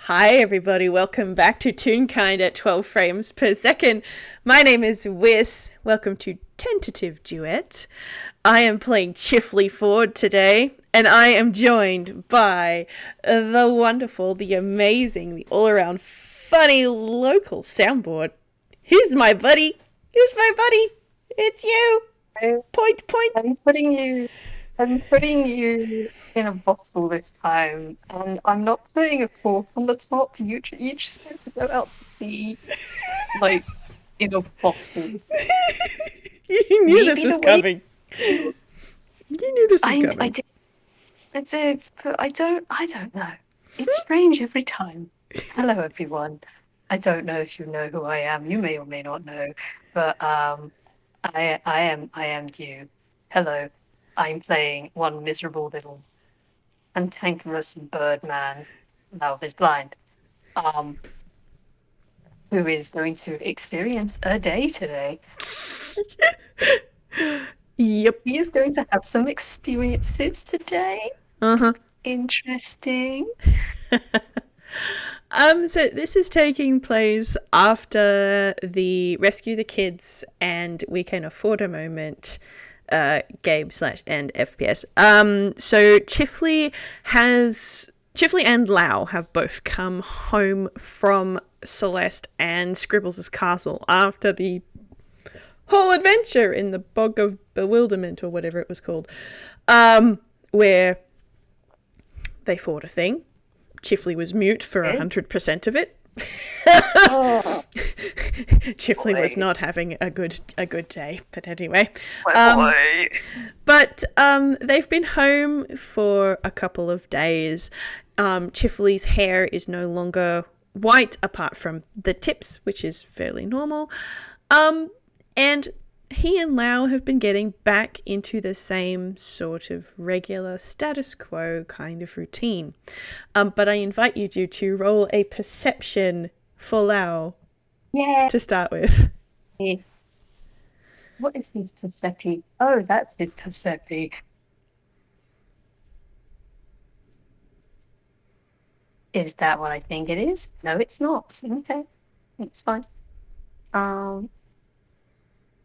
Hi everybody, welcome back to Toonkind at 12 frames per second. My name is Whis. Welcome to Tentative Duet. I am playing Chifley Forde today, and I am joined by the wonderful, the amazing, the all-around funny local soundboard. Here's my buddy. It's you. Point. I'm putting you in a bottle this time, and I'm not putting a cork on the top. You just have to go out to sea, like in a bottle. You knew this was coming. You, You knew this was I coming. did, but I don't know. It's strange every time. Hello, everyone. I don't know if you know who I am. You may or may not know, but I am due. Hello. I'm playing one miserable little cantankerous bird man, Love is blind, who is going to experience a day today. Yep. He is going to have some experiences today. Uh-huh. Interesting. So this is taking place after the Rescue the Kids and We Can Afford a Moment game/and FPS. So Chifley and Lao have both come home from Celeste and Scribbles' castle after the whole adventure in the Bog of Bewilderment or whatever it was called, where they fought a thing. Chifley was mute for 100% of it. Oh, Chifley was not having a good day, but anyway. boy. But they've been home for a couple of days. Chifley's hair is no longer white apart from the tips, which is fairly normal. And he and Lao have been getting back into the same sort of regular status quo kind of routine. But I invite you to roll a perception for Lao to start with. What is his Persepi? Oh, that's his Persepi. Is that what I think it is? No, it's not. Okay, it's fine.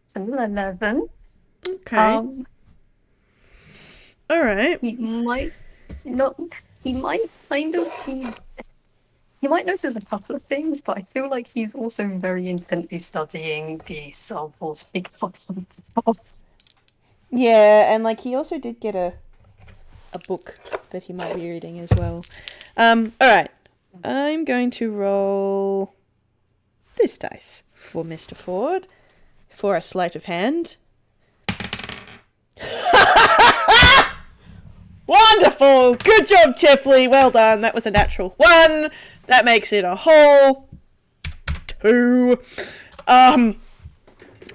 It's an 11. Okay. All right. He might not. He might kind of. He might notice a couple of things, but I feel like he's also very intently studying the samples he got from the top. Yeah, and like he also did get a book that he might be reading as well. All right. I'm going to roll this dice for Mr. Forde for a sleight of hand. Wonderful! Good job, Chifley. Well done. That was a natural 1. That makes it a whole 2.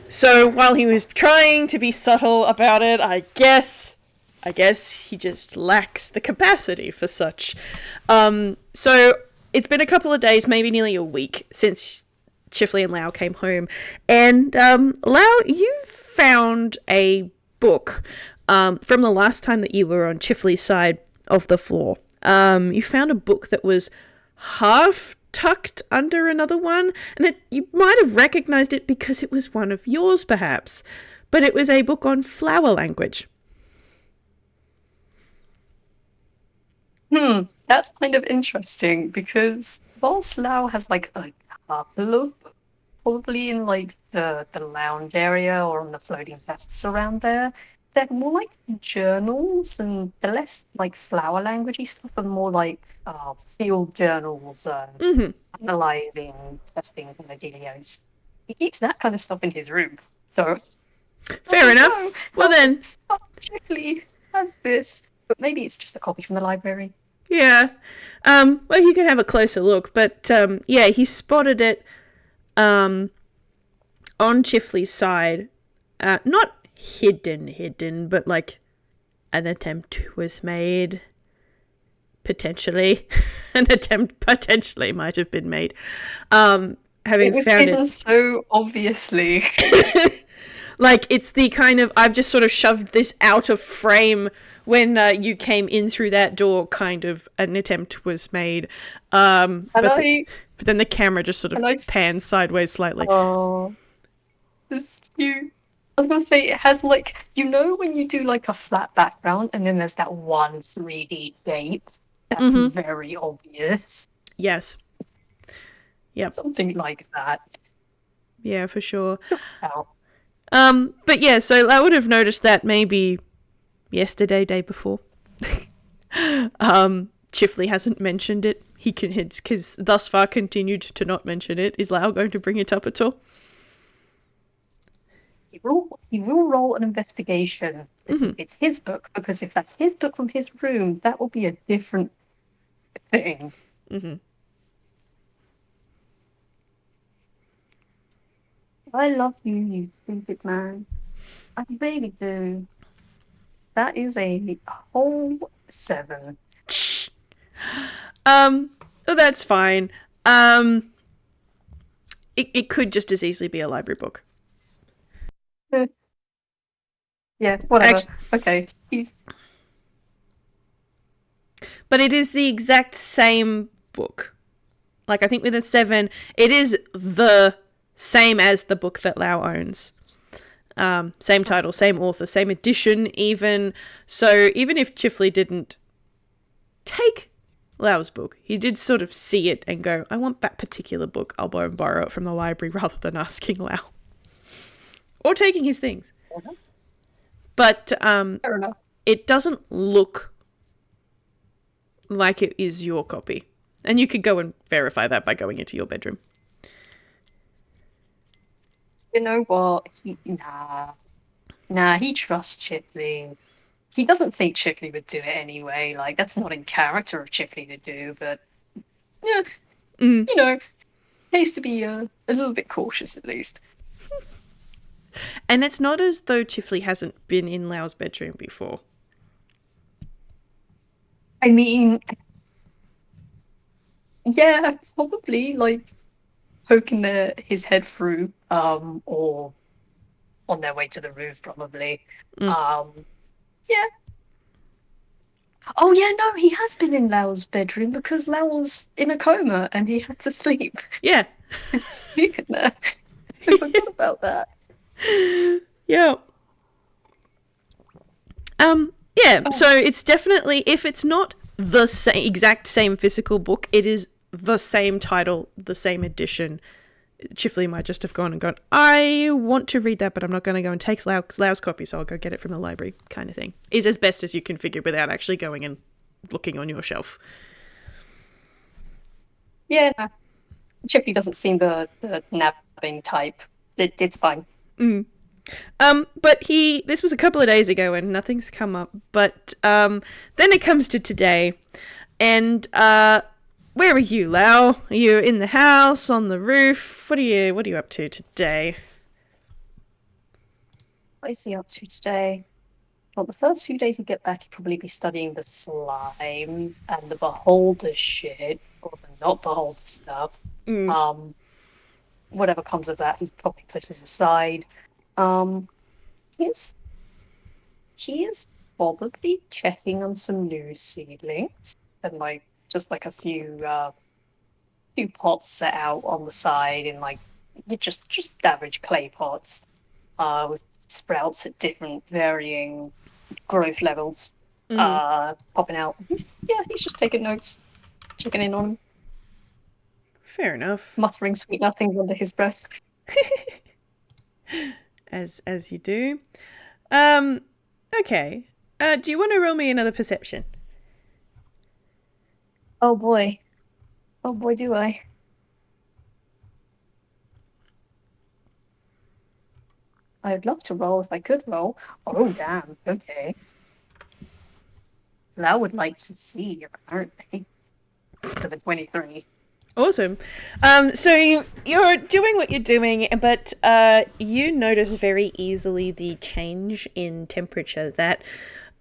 So while he was trying to be subtle about it, I guess he just lacks the capacity for such. So it's been a couple of days, maybe nearly a week, since Chifley and Lao came home. And Lao, you found a book from the last time that you were on Chifley's side of the floor. You found a book that was half tucked under another one, and you might have recognized it because it was one of yours, perhaps. But it was a book on flower language. That's kind of interesting because whilst Lao has like a couple of probably in like the lounge area or on the floating vests around there, they're more like journals, and the less like flower languagey stuff are more like field journals, analyzing, testing kind of dealios. He keeps that kind of stuff in his room. So Fair enough. Well then, Chifley has this, but maybe it's just a copy from the library. yeah. Well, you can have a closer look, but yeah, he spotted it on Chifley's side. Not hidden, but like an attempt was made. Potentially. An attempt potentially might have been made. Having It was found hidden it so obviously. Like, it's the kind of, I've just sort of shoved this out of frame when you came in through that door kind of an attempt was made. But then the camera just sort of pans sideways slightly. Oh, it's cute. I was gonna say, it has, like, when you do, like, a flat background and then there's that one 3D shape that's very obvious. Yes. Yep. Something like that. Yeah, for sure. Wow. But yeah, so I would have noticed that maybe yesterday, day before. Chifley hasn't mentioned it. He can hint, because thus far continued to not mention it. Is Lao going to bring it up at all? He will roll an investigation. It's his book, because if that's his book from his room, that will be a different thing. I love you, you stupid man. I really do. That is a whole 7. Well, that's fine. It could just as easily be a library book. Yeah, whatever. Okay. But it is the exact same book. Like, I think with a 7, it is the same as the book that Lao owns. Same title, same author, same edition even. So even if Chifley didn't take Lao's book, he did sort of see it and go, I want that particular book. I'll go and borrow it from the library rather than asking Lao. Or taking his things. But Fair enough. It doesn't look like it is your copy. And you could go and verify that by going into your bedroom. You know what? Nah, he trusts Chifley. He doesn't think Chifley would do it anyway. Like, that's not in character of Chifley to do, but yeah, needs to be a little bit cautious at least. And it's not as though Chifley hasn't been in Lao's bedroom before. I mean, yeah, probably, like, poking his head through, or on their way to the roof, probably. Yeah. Oh, yeah, no, he has been in Lao's bedroom because Lao was in a coma and he had to sleep. Yeah. Sleep in there. I forgot about that. Yeah. Yeah, so it's definitely, if it's not the exact same physical book, it is the same title, the same edition. Chifley might just have gone and gone, I want to read that, but I'm not going to go and take Lau's copy, so I'll go get it from the library, kind of thing. Is as best as you can figure without actually going and looking on your shelf. Yeah, Chifley doesn't seem the nabbing type. It's fine. But this was a couple of days ago and nothing's come up. But then it comes to today, and where are you, Lao? Are you in the house, on the roof? What are you up to today? What is he up to today? Well, the first few days you get back, he'd probably be studying the slime and the beholder shit, or the not beholder stuff. Whatever comes of that, he probably pushes aside. He is probably checking on some new seedlings and just a few pots set out on the side in just average clay pots with sprouts at different varying growth levels popping out. He's just taking notes, checking in on them. Fair enough. Muttering sweet nothings under his breath. As you do. Okay. Do you want to roll me another perception? Oh boy, do I. I'd love to roll if I could roll. Oh, damn. Okay. That I would like to see, apparently. For the 23. Awesome. So you're doing what you're doing, but you notice very easily the change in temperature, that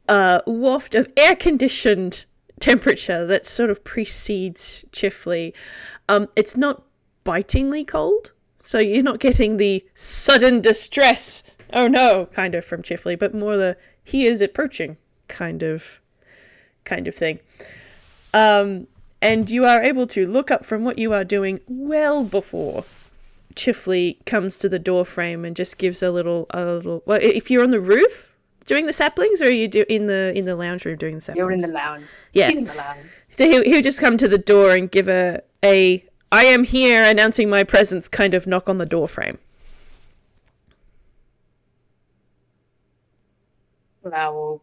waft of air-conditioned temperature that sort of precedes Chifley. It's not bitingly cold, so you're not getting the sudden distress oh no, kind of from Chifley, but more the he is approaching kind of thing. And you are able to look up from what you are doing well before Chifley comes to the door frame and just gives a little. Well, if you're on the roof doing the saplings, or are you in the lounge room doing the saplings? You're in the lounge. Yeah. In the lounge. So he'll just come to the door and give a I am here announcing my presence kind of knock on the door frame. Lao will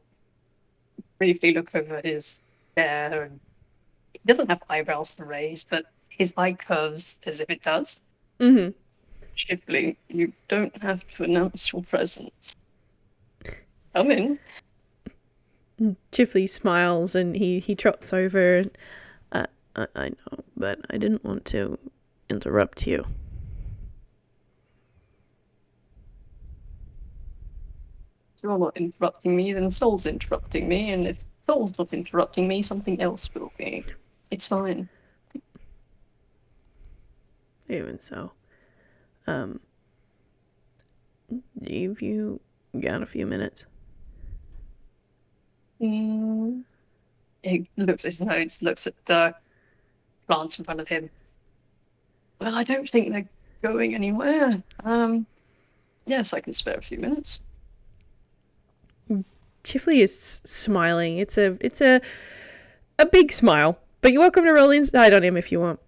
briefly look over his hair, and he doesn't have eyebrows to raise, but his eye curves as if it does. Mm-hmm. Chifley, you don't have to announce your presence. Come in. Chifley smiles and he trots over. And, I know, but I didn't want to interrupt you. If you're not interrupting me, then Soul's interrupting me, and if Soul's not interrupting me, something else will be. It's fine. Even so. You got a few minutes? He looks at his notes, looks at the plants in front of him. Well, I don't think they're going anywhere. Yes, I can spare a few minutes. Chifley is smiling. It's a big smile, but you're welcome to roll inside on him if you want.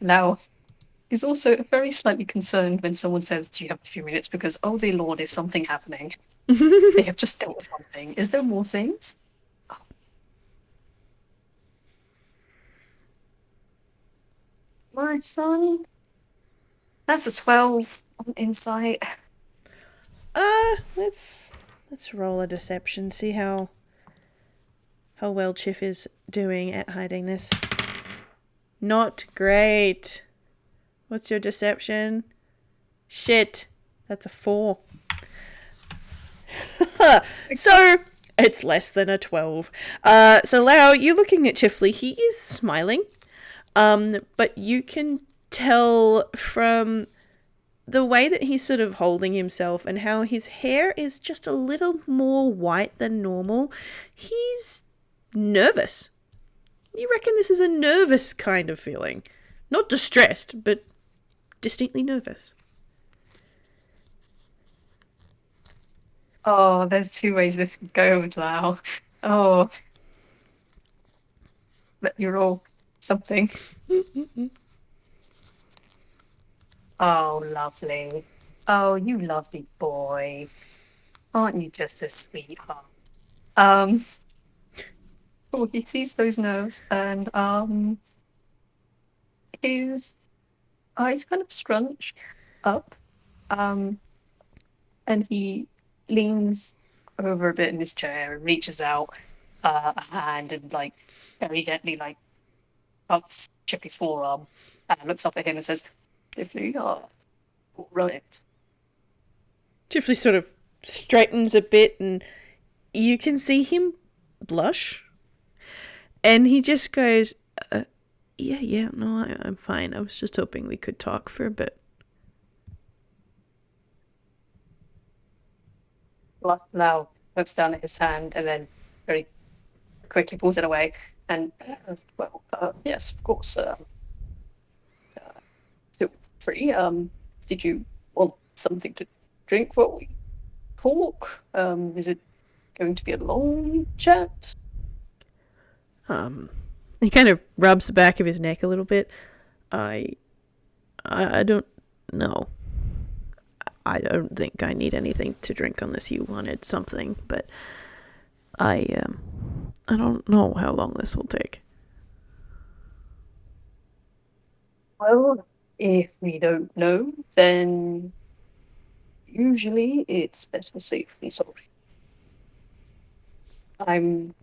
Now, he's also very slightly concerned when someone says, "Do you have a few minutes?" Because, oh dear Lord, is something happening? They have just dealt with one thing. Is there more things? Oh. My son? That's a 12 on insight. Let's roll a deception, see how well Chiff is doing at hiding this. Not great. What's your deception? Shit. That's a 4. So, it's less than a 12. So Lao, you're looking at Chifley. He is smiling. But you can tell from the way that he's sort of holding himself and how his hair is just a little more white than normal. He's nervous. You reckon this is a nervous kind of feeling? Not distressed, but distinctly nervous. Oh, there's 2 ways this could go, Lao. Oh. Let me roll something. Oh, lovely. Oh, you lovely boy. Aren't you just a sweetheart? Oh, he sees those nerves, and his eyes kind of scrunch up, and he leans over a bit in his chair and reaches out a hand and, like, very gently, like, ups Chippy's forearm and looks up at him and says, "Chifley, all right." Chifley sort of straightens a bit and you can see him blush. And he just goes, yeah, no, I'm fine. I was just hoping we could talk for a bit. Lau looks down at his hand and then very quickly pulls it away. And, yes, of course. Feel free. Did you want something to drink while we talk? Is it going to be a long chat? He kind of rubs the back of his neck a little bit. I don't know. I don't think I need anything to drink unless you wanted something, but I don't know how long this will take. Well, if we don't know, then usually it's better safe than sorry. I'm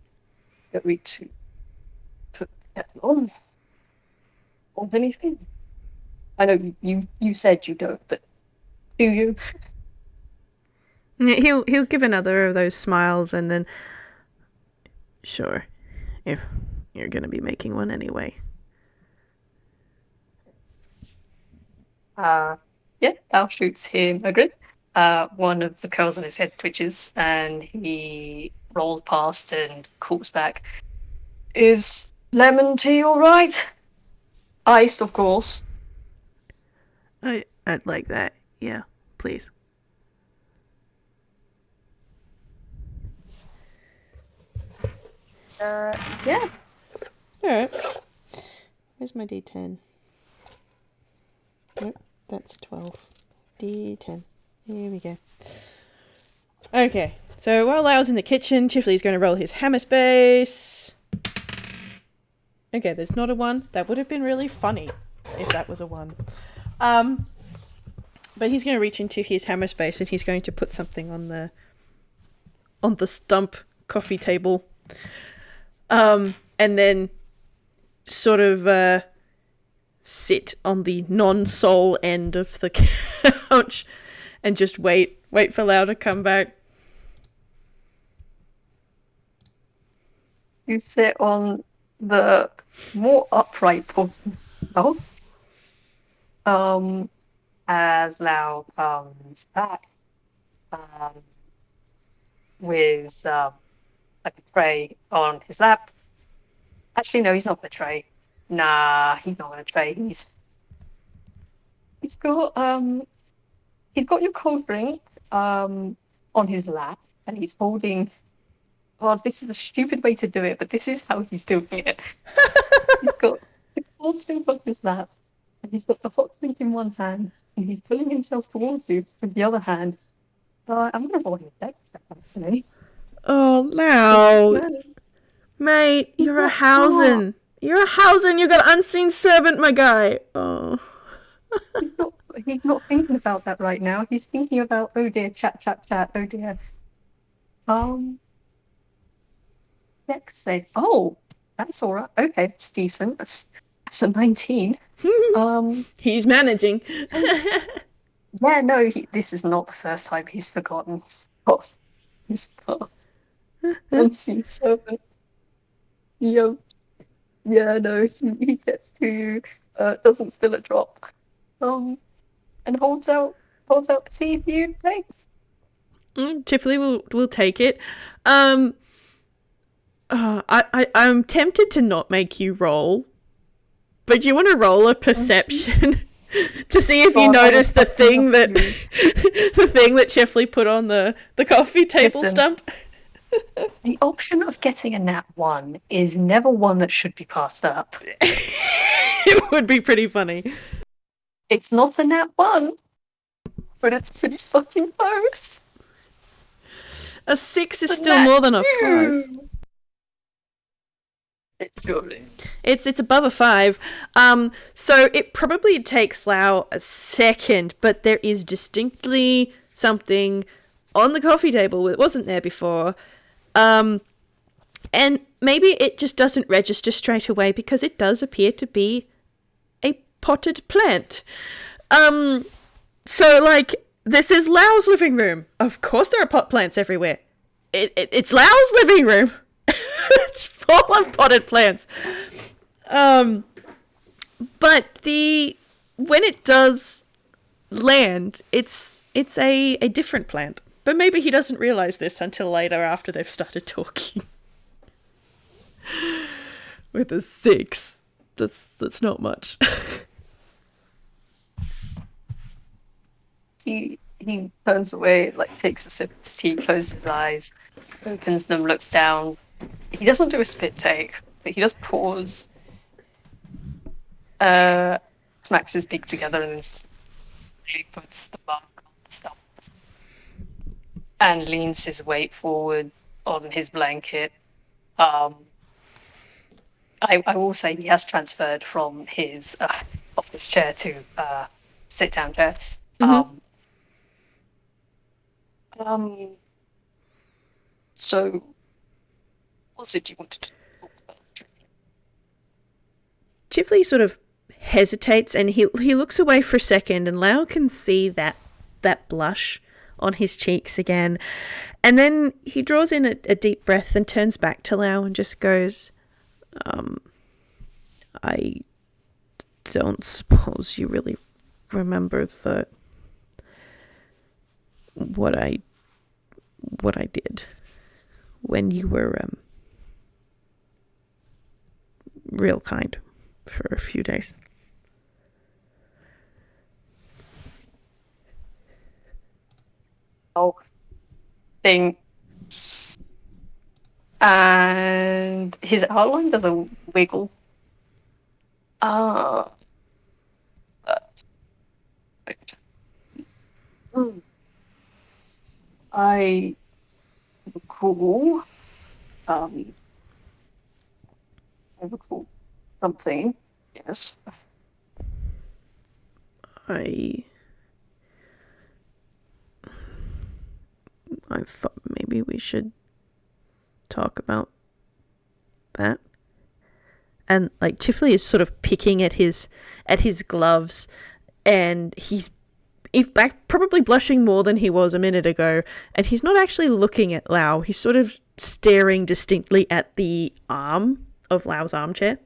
going to put that on anything. I know you said you don't, but do you? He'll give another of those smiles and then, sure, if you're gonna be making one anyway. Yeah, Al shoots him a grin. One of the curls on his head twitches, and he rolls past and calls back. Is lemon tea all right? Iced, of course. I'd like that. Yeah, please. Yeah. Alright. Where's my D10? Nope, that's a 12. D10. Here we go. Okay, so while Lao's in the kitchen, Chifley's going to roll his hammer space. Okay, there's not a 1. That would have been really funny if that was a 1. But he's going to reach into his hammer space and he's going to put something on the stump coffee table. And then sort of sit on the non-soul end of the couch and just wait for Lao to come back. You sit on the more upright portions of as Lao comes back with like a tray on his lap. Actually, no, he's not on a tray. Nah, he's not on a tray. He's got your cold drink on his lap, and he's holding. Well, this is a stupid way to do it, but this is how he's doing it. He's got the cold drink on his lap, and he's got the hot drink in one hand, and he's pulling himself towards you with the other hand. I'm gonna roll his deck check, actually. Oh, Lao. Mate, you're a Hausen. You're a Hausen. You got unseen servant, my guy. Oh. He's not thinking about that right now. He's thinking about, oh dear, chat, oh dear. Dex said, oh, that's all right. Okay, it's decent. That's a 19. He's managing. Yeah, no, this is not the first time he's forgotten. He's got unseen servant. Yeah, no, he gets to doesn't spill a drop. And holds out the tea for you to take. Chifley will take it. I'm tempted to not make you roll, but you want to roll a perception to see if you notice the thing that Chifley put on the coffee table stump. The option of getting a nat 1 is never one that should be passed up. It would be pretty funny. It's not a nat 1, but it's pretty fucking close. A 6 is still more than a 5. It sure is. It's above a 5. So it probably takes Lao a second, but there is distinctly something on the coffee table that wasn't there before. And maybe it just doesn't register straight away because it does appear to be a potted plant. So, like, this is Lao's living room. Of course there are pot plants everywhere. It's Lao's living room. It's full of potted plants. But when it does land, it's a different plant. But maybe he doesn't realise this until later after they've started talking. With a 6. That's not much. He turns away, like takes a sip of his tea, closes his eyes, opens them, looks down. He doesn't do a spit take, but he does pause. Smacks his beak together and really puts the bark on the stump. And leans his weight forward on his blanket. I will say he has transferred from his office chair to sit-down chair. Mm-hmm. So, what did you want to talk about? Chifley sort of hesitates and he looks away for a second, and Lao can see that blush on his cheeks again. And then he draws in a deep breath and turns back to Lao and just goes, I don't suppose you really remember the what I did when you were real kind for a few days. Oh, thinks, and his outline does a wiggle. Uh, wait. I recall, um, I recall something. Yes. I thought maybe we should talk about that. And like Chifley is sort of picking at his gloves, and he's back, probably blushing more than he was a minute ago. And he's not actually looking at Lao. He's sort of staring distinctly at the arm of Lao's armchair.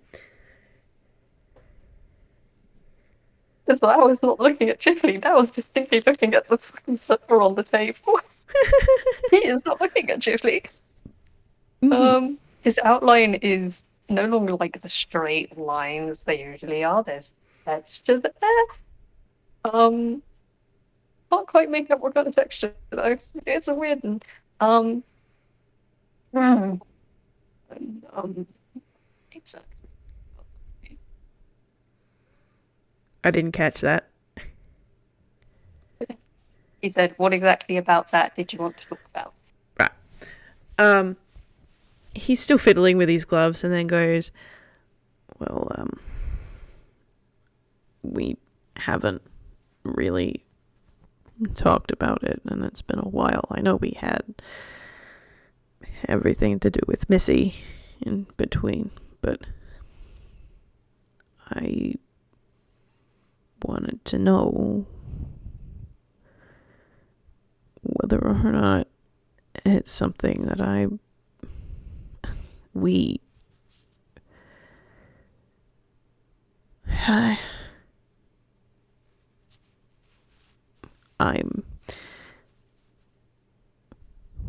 Because I was not looking at Chifley, I was distinctly looking at the fucking flipper on the table. He is not looking at Chifley. His outline is no longer like the straight lines they usually are. There's texture there. Can't quite make out what kind of texture though. It's a weird one. Um, hmm. Exactly. I didn't catch that. He said, "What exactly about that did you want to talk about?" Right. He's still fiddling with his gloves and then goes, well, we haven't really talked about it, and it's been a while. I know we had everything to do with Missy in between, but I wanted to know whether or not it's something that I'm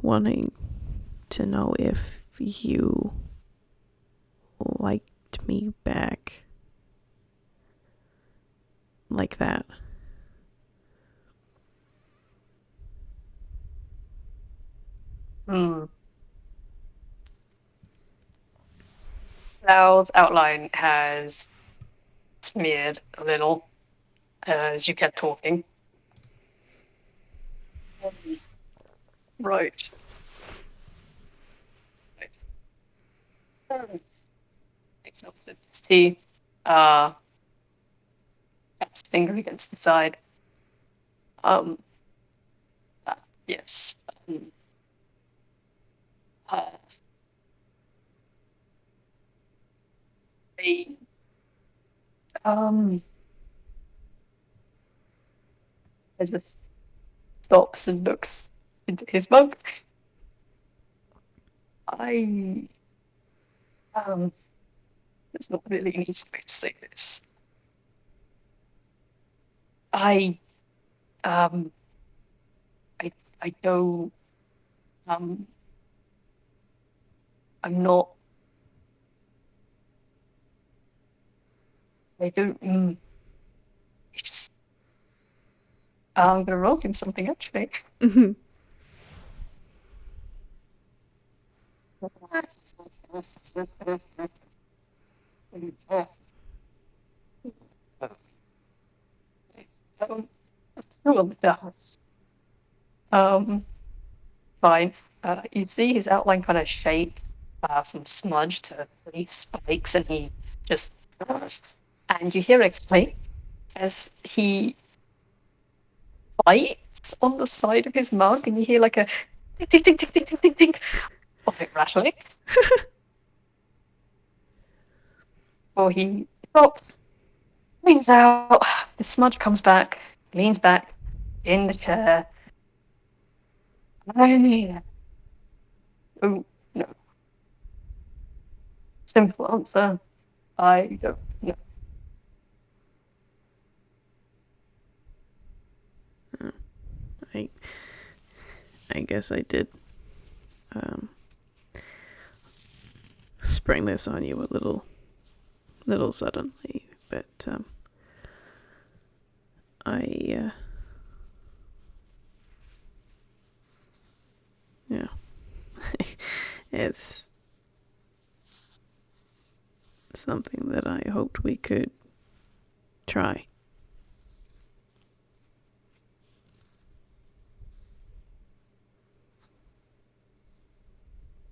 wanting to know if you liked me back like that. Lao's outline has smeared a little as you kept talking. Right. Makes no sense. He taps his finger against the side. Um, yes. Uh, he um, just stops and looks into his mug. I there's not really an easy way to say this. I um I don't um I'm not I don't it's just I'm gonna roll him something actually. Um, fine. You see his outline kind of shake from smudge to leaf spikes, and he just and you hear a click as he bites on the side of his mug, and you hear like a ding ding ding ding ding ding ding of it rattling. Or he stops, leans out, the smudge comes back, leans back in the chair. Oh no. Simple answer. I don't know. I I guess I did spring this on you a little suddenly, but yeah, it's something that I hoped we could try.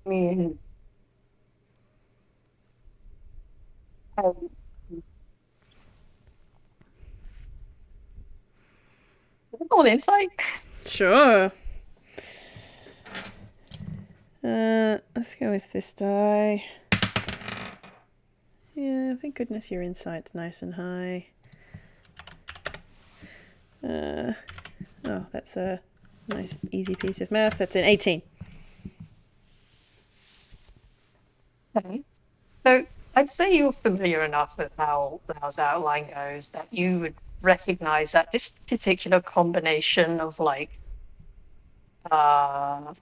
I mean, um, on insight. Sure. Let's go with this die. Yeah, thank goodness your insight's nice and high. Oh, that's a nice easy piece of math. That's an 18. Okay. So I'd say you're familiar enough with how Lao's outline goes that you would recognize that this particular combination uh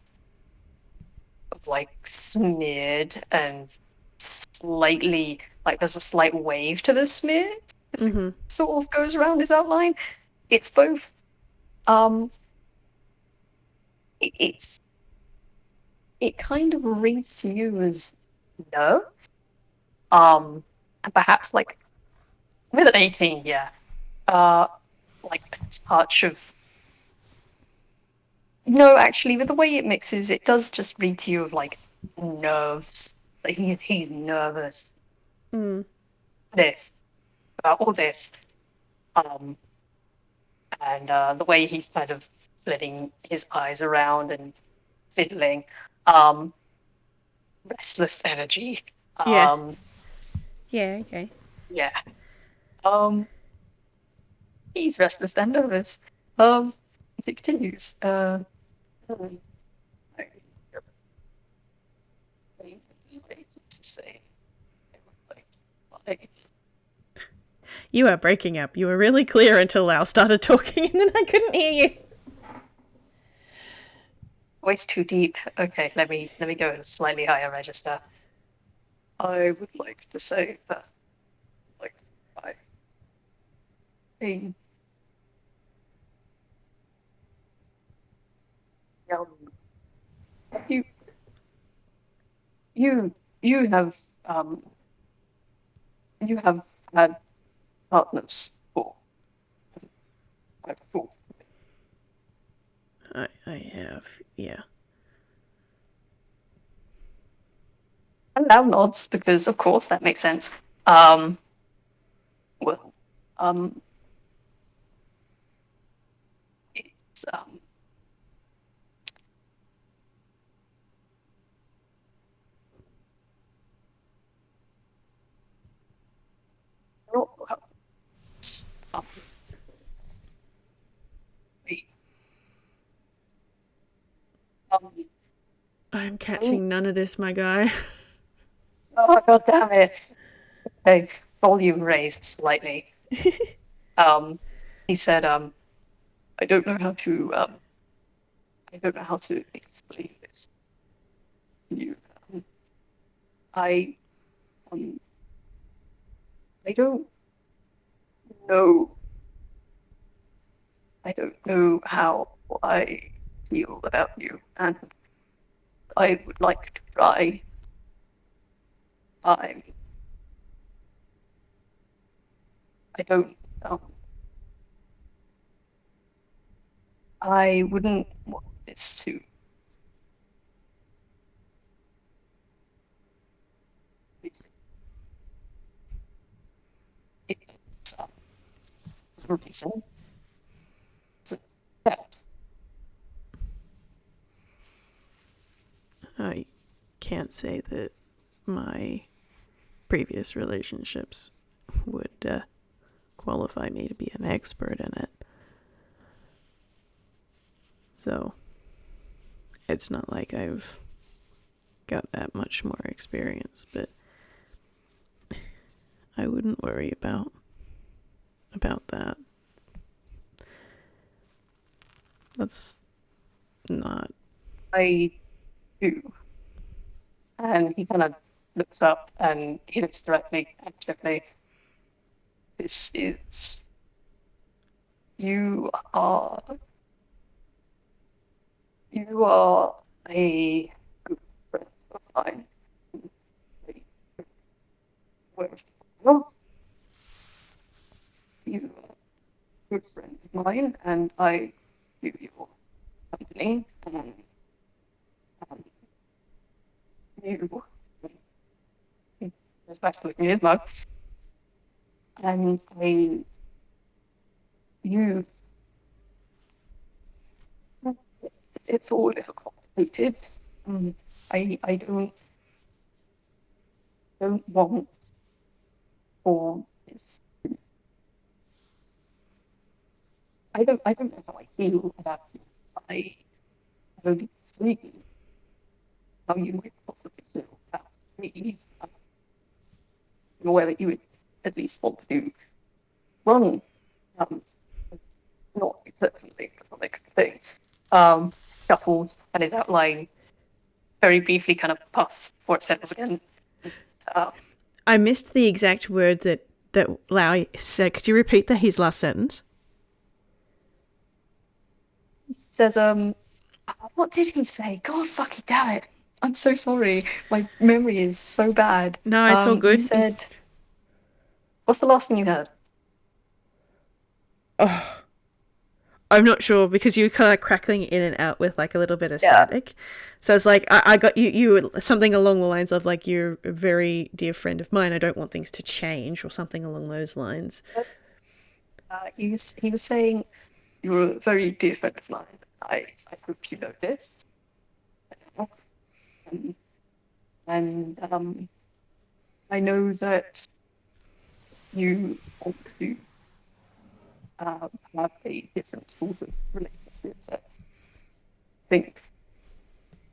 of like smeared and slightly like there's a slight wave to the smear as it sort of goes around his outline. It's both um it's it kind of reads to you as nerves. And perhaps like with an 18, yeah. Uh like a touch of no, actually with the way it mixes, it does just read to you of like nerves. Like he's nervous. This or this. Um and the way he's kind of flitting his eyes around and fiddling. Um restless energy. Yeah. Um Yeah, okay. yeah. Um he's restless and nervous. It continues. Hmm, You are breaking up. You were really clear until Lao started talking, and then I couldn't hear you. voice too deep. Okay, let me go at a slightly higher register. I would like to say that, like, I, um, you, you, you have, um, you have had partners before. I have, yeah. And now nods because, of course, that makes sense. Um, well, it's not well, it's, we, um, I'm oh, catching none of this, my guy. God damn it. Okay, volume raised slightly. Um, he said, I don't know how to, I don't know how to explain this to you. Um, I, um, I don't know. I don't know how I feel about you, and I would like to try. I, I don't. I wouldn't want this to. It's a reason. So, yeah. I can't say that my previous relationships would qualify me to be an expert in it. So, it's not like I've got that much more experience, but I wouldn't worry about that. Let's not I do. And he kind of looks up and he looks directly at Chifley. This is you are you are a good friend of mine. Well, you are a good friend of mine, and I do your company, and um, you he goes back to looking at his mug, and you it's all a little complicated. I don't want for this. I don't know how I feel about you. I have only seen how you might possibly feel about me. I'm aware that you would at least want to run, um, not certainly economic thing. Shuffles and his outline very briefly kind of puffs before it settles again. Uh, I missed the exact word that Lao said. Could you repeat his last sentence? says, what did he say? God fucking damn it. I'm so sorry. My memory is so bad. No, it's all He good. said, what's the last thing you heard? Oh, I'm not sure because you were kind of crackling in and out with like a little bit of Yeah. static. So it's like I got you. You were something along the lines of like you're a very dear friend of mine. I don't want things to change or something along those lines. He was saying, you're a very dear friend of mine. I hope you know this. Um, and I know that you want to have a different sort of relationship that think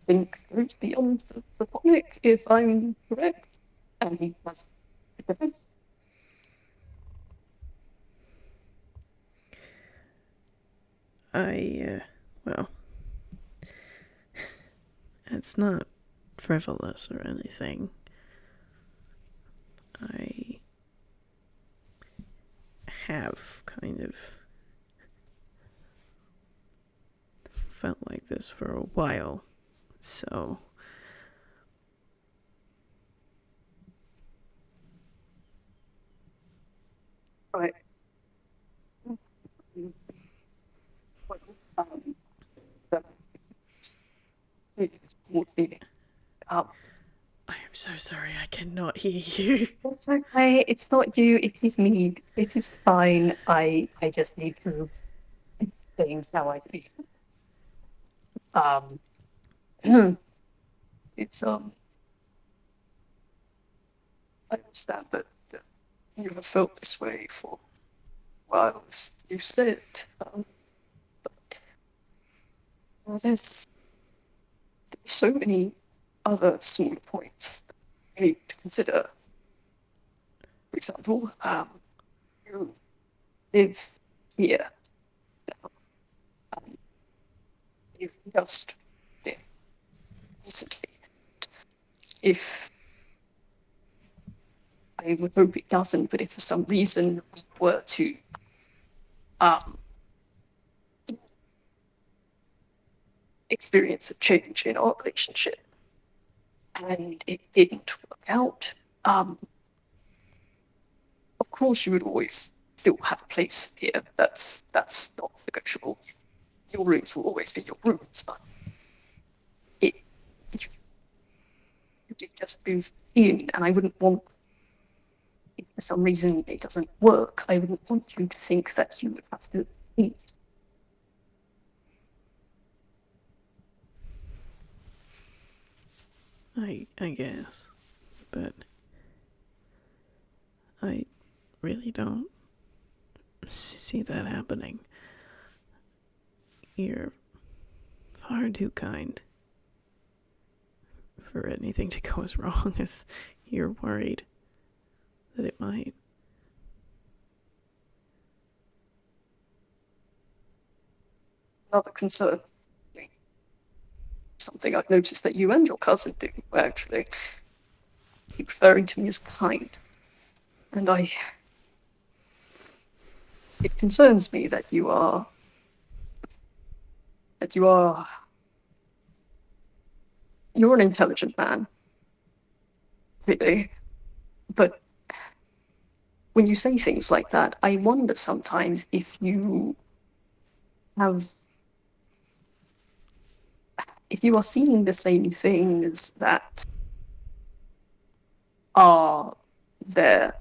goes beyond the comic, if I'm correct. And he has a difference. Well, it's not frivolous or anything. I have kind of felt like this for a while. So Right. Um, so it's more feeling. Um, I am so sorry I cannot hear you. it's okay. It's not you. It is me. It is fine. I just need to think how I feel. Um, it's I understand that you have felt this way for a while, as you said. There's so many other smaller points you need to consider. For example, you live here. Um, you've just been recently. If I would hope it doesn't, but if for some reason we were to um, experience a change in our relationship and it didn't work out, of course you would always still have a place here. That's not negotiable. Your rooms will always be your rooms, but it you did just move in, and I wouldn't want, if for some reason it doesn't work, I wouldn't want you to think that you would have to leave. I guess. But I really don't see that happening. You're far too kind for anything to go as wrong as you're worried that it might. Another concern. Some something I've noticed that you and your cousin do, actually. Keep referring to me as kind. And it concerns me that you're an intelligent man, really. But when you say things like that, I wonder sometimes have if you are seeing the same things that are there.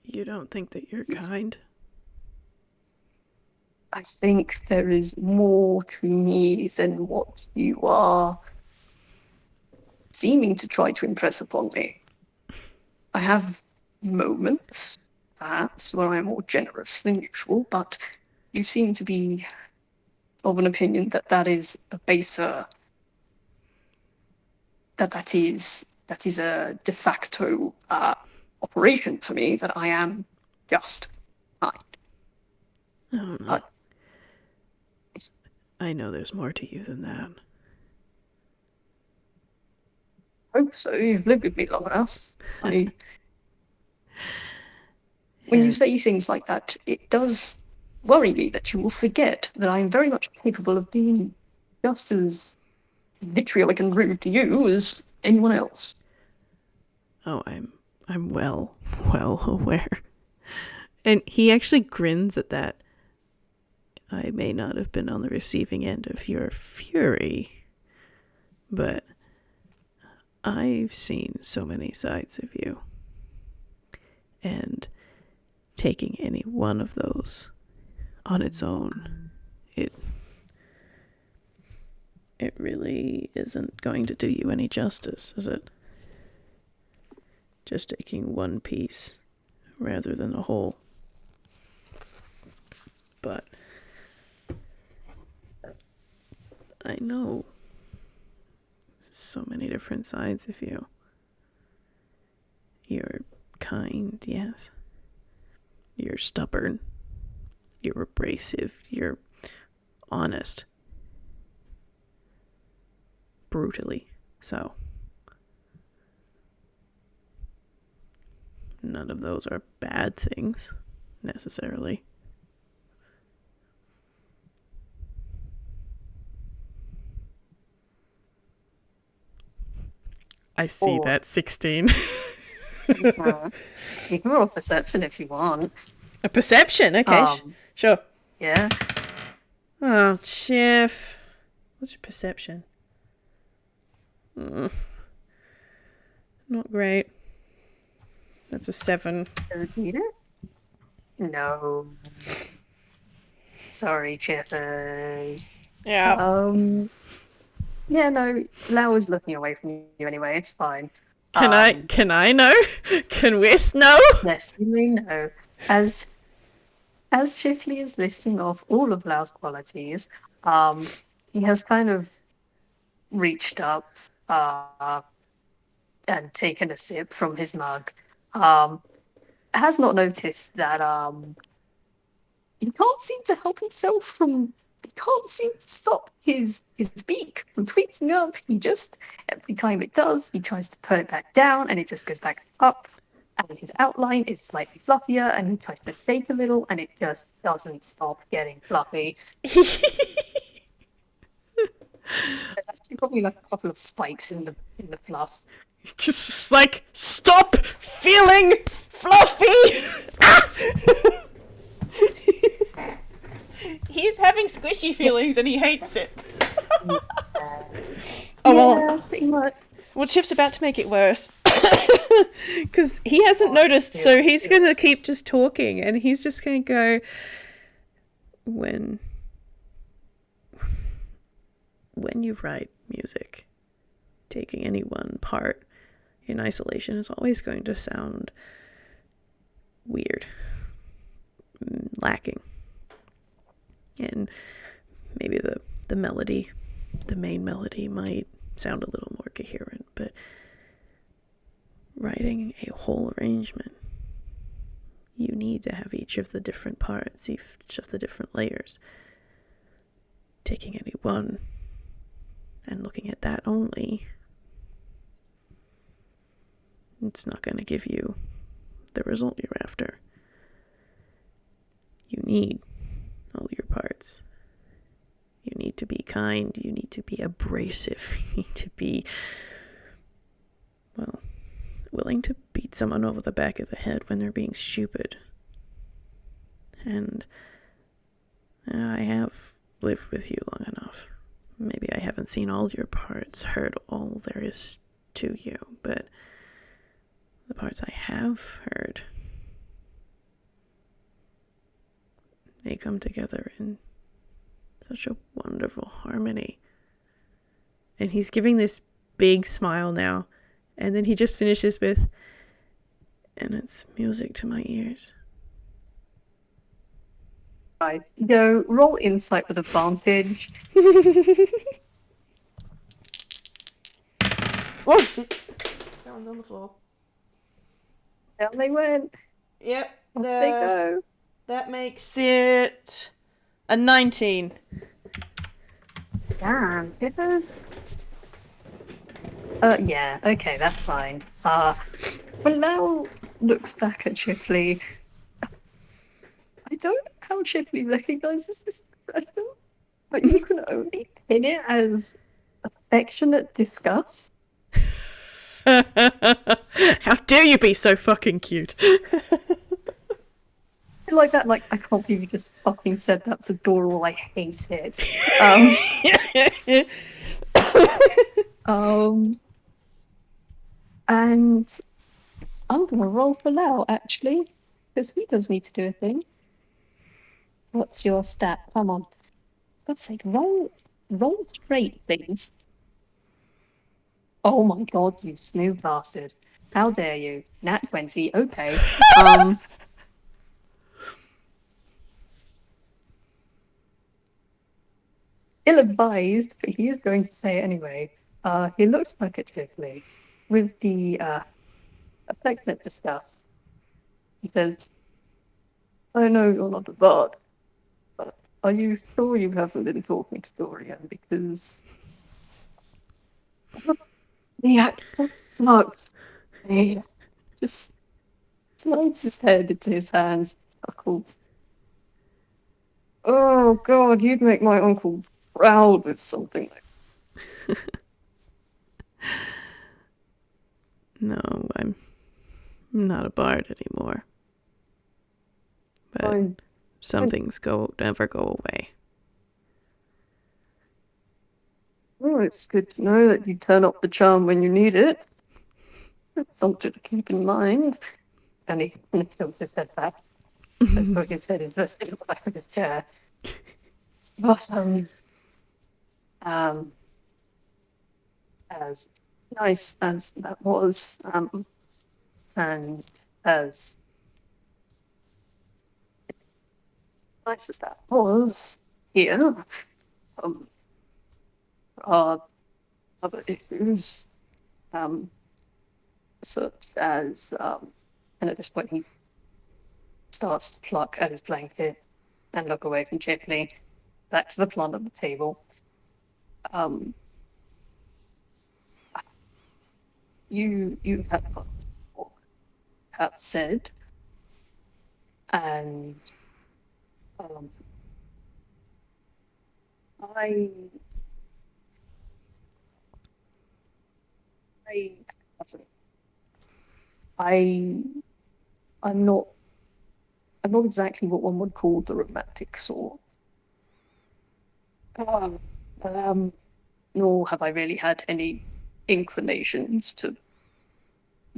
You don't think that you're kind? I think there is more to me than what you are seeming to try to impress upon me. I have moments, perhaps, where I'm more generous than usual, but you seem to be of an opinion that that is a baser, that is a de facto operation for me, that I am just kind. I don't know. Uh, I know there's more to you than that. I hope so. You've lived with me long enough. When you say things like that, it does worry me that you will forget that I am very much capable of being just as vitriolic and rude to you as anyone else. Oh, I'm well aware. And he actually grins at that. I may not have been on the receiving end of your fury, but I've seen so many sides of you. And taking any one of those on its own, it really isn't going to do you any justice, is it? Just taking one piece rather than the whole. But I know so many different sides of you. You're kind, yes. You're stubborn. You're abrasive. You're honest. Brutally so. None of those are bad things, necessarily. I see that, 16. You can roll perception if you want. A perception? Okay, sure. Yeah. Oh, Chif. What's your perception? Not great. That's a 7. Repeat it? No. Sorry, Chippers. Yeah. Yeah, no, Lao is looking away from you anyway, it's fine. Can I know? Can Whis know? Yes, you may know. As Chifley is listing off all of Lao's qualities, he has kind of reached up and taken a sip from his mug. Has not noticed that he can't seem to help himself from. He can't seem to stop his beak from tweaking up. He just, every time it does, he tries to put it back down and it just goes back up. And his outline is slightly fluffier, and he tries to shake a little and it just doesn't stop getting fluffy. There's actually probably like a couple of spikes in the fluff. Just like, stop feeling fluffy! He's having squishy feelings and he hates it. Pretty much. Well, Chip's about to make it worse. Because he hasn't noticed, so he's going to keep just talking, and he's just going to go, when you write music, taking any one part in isolation is always going to sound weird, lacking. And maybe the melody, the main melody, might sound a little more coherent, but writing a whole arrangement, you need to have each of the different parts, each of the different layers taking any one and looking at that only, it's not going to give you the result you're after. You need all your parts. You need to be kind. You need to be abrasive. You need to be, well, willing to beat someone over the back of the head when they're being stupid. And I have lived with you long enough. Maybe I haven't seen all your parts, heard all there is to you, but the parts I have heard, they come together in such a wonderful harmony. And he's giving this big smile now, and then he just finishes with, and it's music to my ears. Right. Go roll insight with advantage. Oh shit! That one's on the floor. Down they went. Yep. Off they go. That makes it a 19. Damn, Tippers. Yeah, okay, that's fine. When Lao looks back at Chifley, I don't know how Chifley recognises this expression, but you can only pin it as affectionate disgust. How dare you be so fucking cute? Like that, like, I can't believe you just fucking said that's adorable, I hate it. And I'm gonna roll for Lao, actually, because he does need to do a thing. What's your stat? Come on. For God's sake, roll straight, please. Oh my god, you smooth bastard. How dare you? Nat 20, okay. Ill-advised, but he is going to say it anyway. He looks back at Chifley with the affectionate disgust. He says, I know you're not a bard, but are you sure you haven't been talking to Dorian? Because the accent sucks. He just slides his head into his hands, chuckles. Oh god, you'd make my uncle proud with something like No, I'm not a bard anymore. But Fine. some things never go away. Well, it's good to know that you turn up the charm when you need it. It's something to keep in mind. And he tilts his head back. That's what he said, invested in the back of his chair. But, as nice as that was, and as nice as that was, here, are other issues, such as, and at this point he starts to pluck at his blanket and look away from Chifley, back to the plant on the table. You've had what have said, and I I I'm not exactly what one would call the romantic sort. Nor have I really had any inclinations to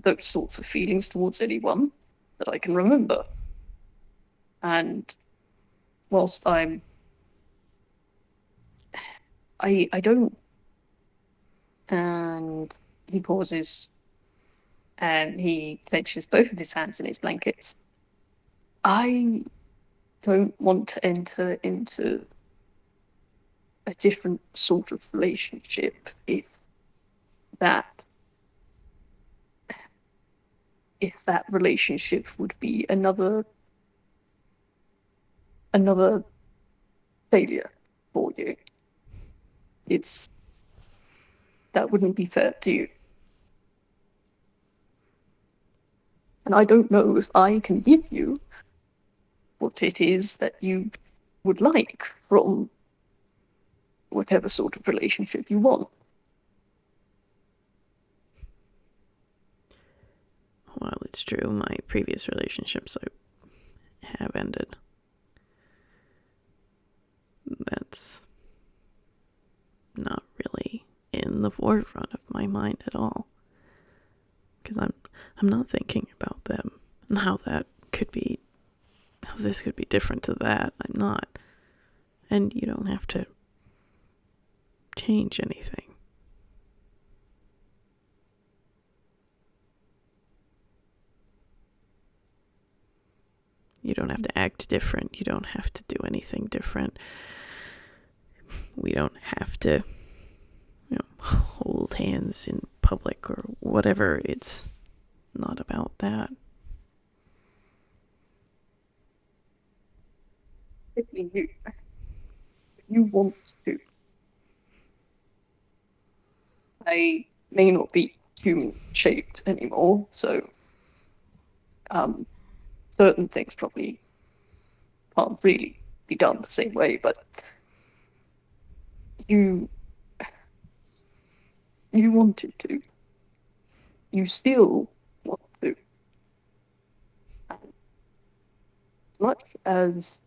those sorts of feelings towards anyone that I can remember. And whilst I don't, and he pauses and he clenches both of his hands in his blankets. I don't want to enter into a different sort of relationship that if that relationship would be another failure for you. that wouldn't be fair to you. And I don't know if I can give you what it is that you would like from whatever sort of relationship you want. Well, it's true, my previous relationships have ended. That's not really in the forefront of my mind at all. Because I'm not thinking about them and how this could be different to that. I'm not. And you don't have to change anything. You don't have to act different. You don't have to do anything different. We don't have to, hold hands in public or whatever. It's not about that. If you want to. I may not be human-shaped anymore, so certain things probably can't really be done the same way, but you wanted to. You still want to. And as much as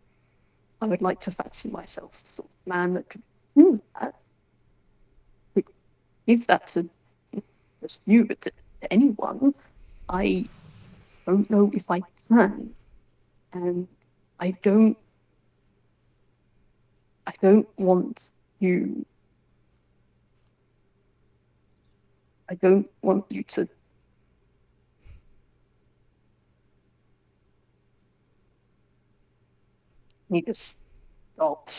I would like to fancy myself the sort of man that could do that, could give that to just you, but to anyone, I don't know if I can. And I don't want you to need to stop.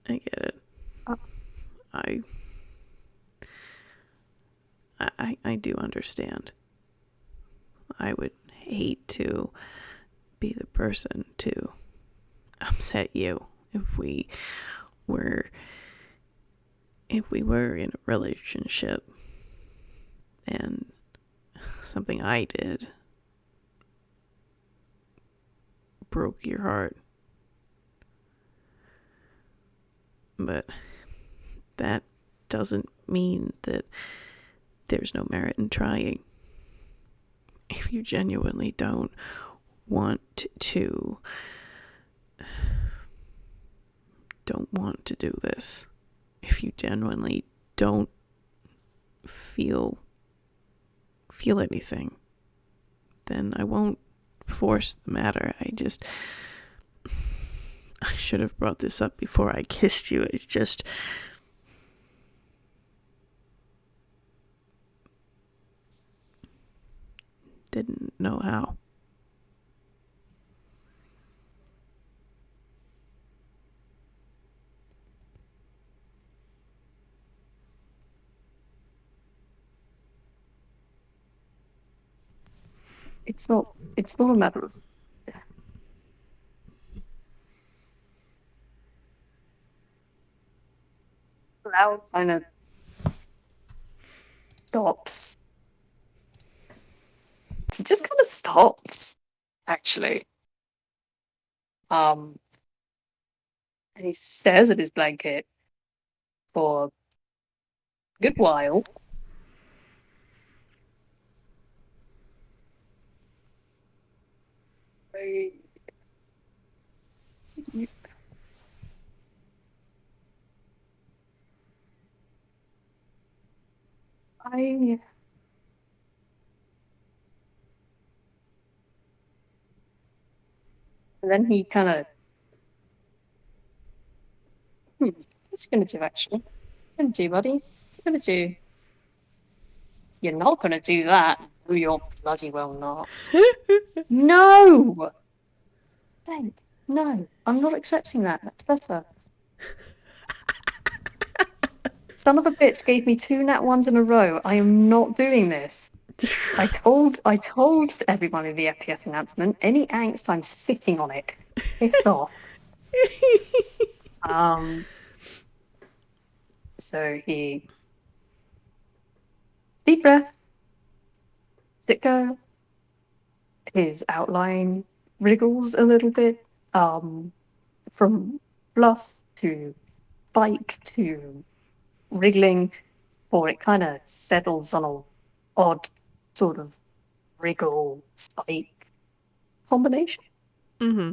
I get it. I do understand. I would hate to be the person to upset you if we were in a relationship and something I did broke your heart. But that doesn't mean that there's no merit in trying. If you genuinely don't want to do this, if you genuinely don't feel anything, then I won't force the matter. I should have brought this up before I kissed you. It's just didn't know how. It's not a matter of loud kind of stops. It just kind of stops, actually. And he stares at his blanket for a good while. And then he kind of, what's he gonna do, actually? What are you gonna do, buddy? What are you gonna do? You're not gonna do that. No, you're bloody well not. No! Dang. No, I'm not accepting that. That's better. Son of a bitch gave me 2 nat 1s in a row. I am not doing this. I told everyone in the FPF announcement, any angst, I'm sitting on it. Piss off. So he deep breath, let go. His outline wriggles a little bit, from bluff to spike to wriggling, or it kind of settles on a odd sort of wriggle spike combination. Mm-hmm.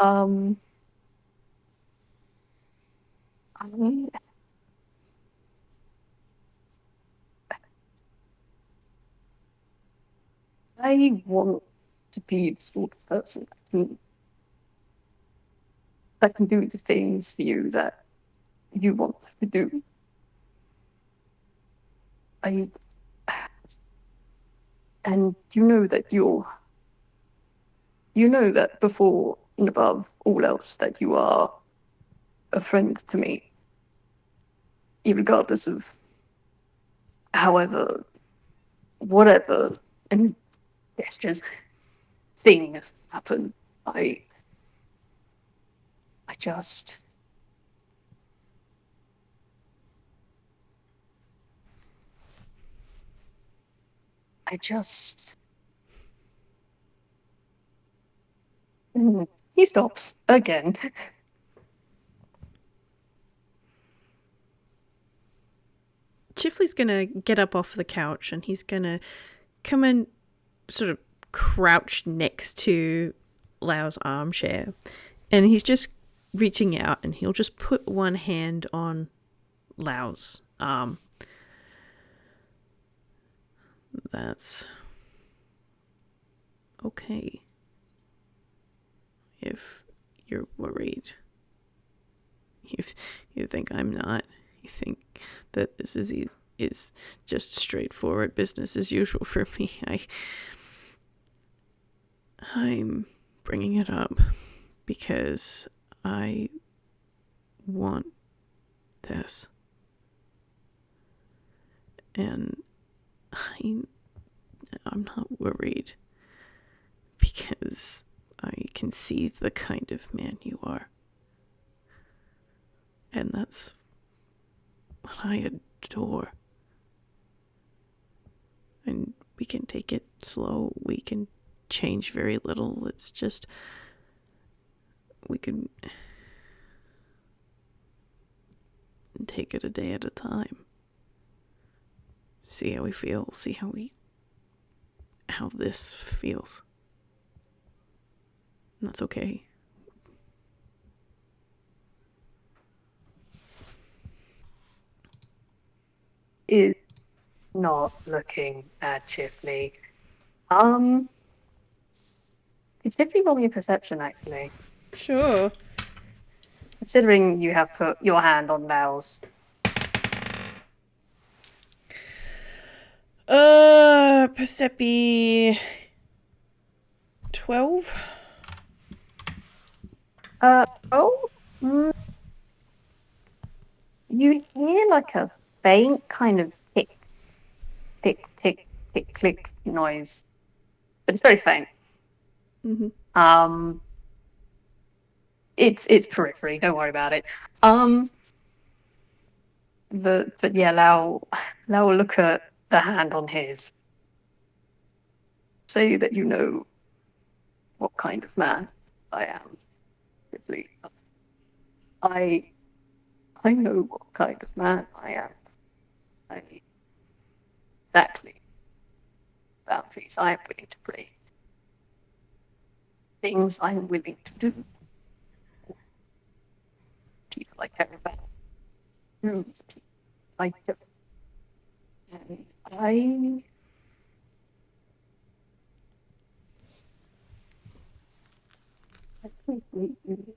Um, I want to be the sort of person that can do the things for you that you want to do. I and you know that before and above all else that you are a friend to me, regardless of however, whatever, and gestures, things happen. I just, I just. He stops again. Chifley's gonna get up off the couch and he's gonna come and sort of crouch next to Lao's armchair. And he's just reaching out and he'll just put one hand on Lao's arm. That's okay. If you're worried. You think I'm not. You think that this is just straightforward business as usual for me. I'm bringing it up because I want this. And I'm not worried because I can see the kind of man you are. And that's what I adore. And we can take it slow. We can change very little. It's just, we can take it a day at a time. See how we feel. See how this feels. And that's okay. Is not looking at Chifley. Could Chifley roll me a perception, actually? Sure. Considering you have put your hand on Lao's. Percepi 12? Oh, you hear like a faint kind of tick, tick, tick, tick, click noise, but it's very faint. Mm-hmm. It's periphery. Don't worry about it. But yeah, Lao will look at the hand on his. Say that you know what kind of man I am. I I know what kind of man I am. I exactly boundaries I am willing to break. Things I'm willing to do. People I care about. Rules people I don't. And I appreciate you.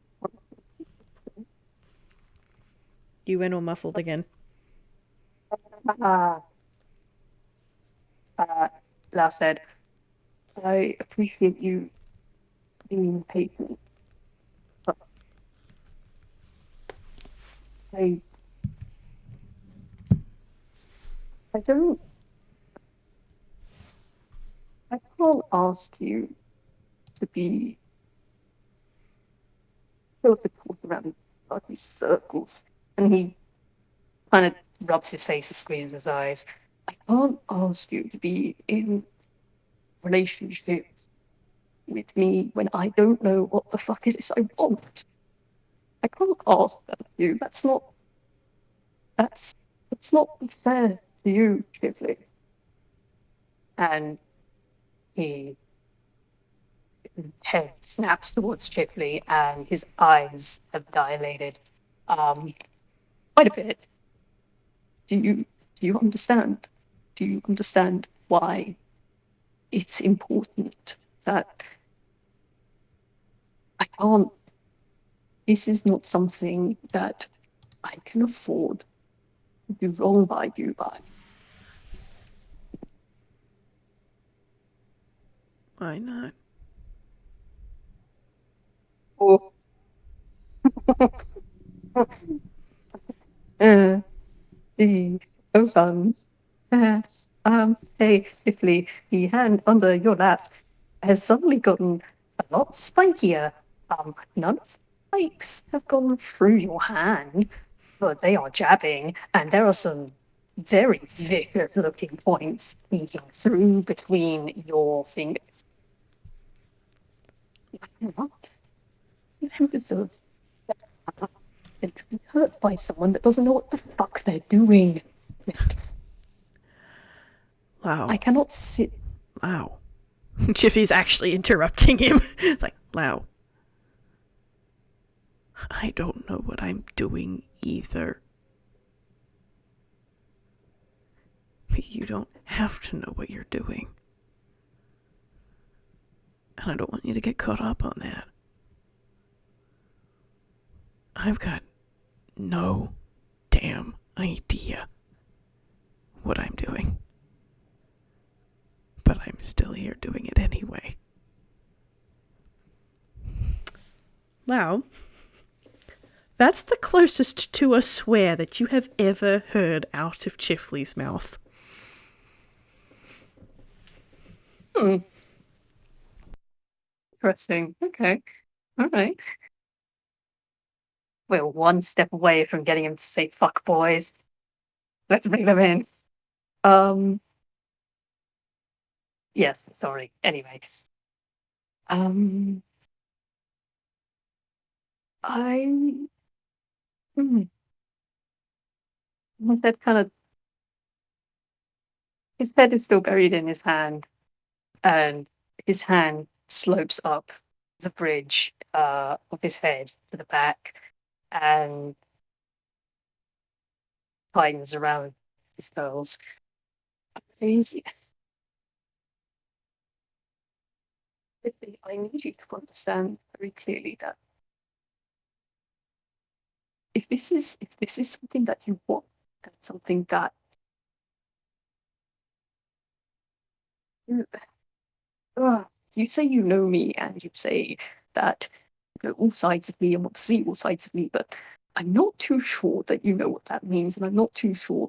You went all muffled again. Uh, Lao said, I appreciate you being patient, but I I don't I can't ask you to be philosophical around these circles. And he kind of rubs his face and squeezes his eyes. I can't ask you to be in relationships with me when I don't know what the fuck it is I want. I can't ask that of you. That's that's not fair to you, Chifley. And he his head snaps towards Chifley and his eyes have dilated um quite a bit. Do you understand? Do you understand why it's important that I can't this is not something that I can afford to do wrong by you by. Why not? Or uh, the so fun. Hey, Tiffany, the hand under your lap has suddenly gotten a lot spikier. None of the spikes have gone through your hand, but they are jabbing, and there are some very vicious looking points peeking through between your fingers. You know, you deserve better than to be hurt by someone that doesn't know what the fuck they're doing. I Lao. cannot sit. Lao. Chifty's actually interrupting him. Like, Lao. I don't know what I'm doing either. But you don't have to know what you're doing. And I don't want you to get caught up on that. I've got no damn idea what I'm doing. But I'm still here doing it anyway. Wow. That's the closest to a swear that you have ever heard out of Chifley's mouth. Interesting. Okay. All right. We're one step away from getting him to say fuck boys. Let's bring them in. Um, yes, sorry. Anyway. Um, I, hmm, his head kind of, his head is still buried in his hand, and his hand slopes up the bridge of his head to the back and tightens around his curls. I, I need you to understand very clearly that if this is something that you want and something that you, you say you know me and you say that you know all sides of me and want to see all sides of me, but I'm not too sure that you know what that means, and I'm not too sure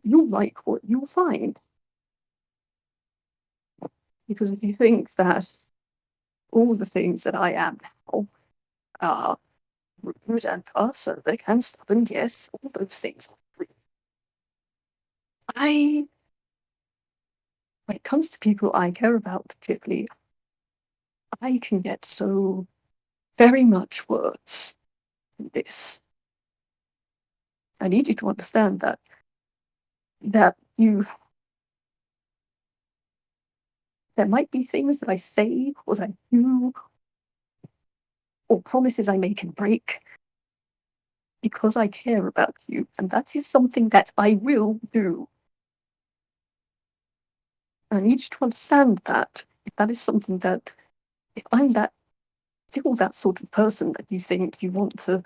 you'll like what you'll find. Because if you think that all the things that I am now are rude and acerbic and stubborn, yes, all those things are true. I When it comes to people I care about, particularly, I can get so very much worse than this. I need you to understand that you there might be things that I say or that I do or promises I make and break because I care about you, and that is something that I will do. And I need you to understand that if that is something that if I'm that still that sort of person that you think you want to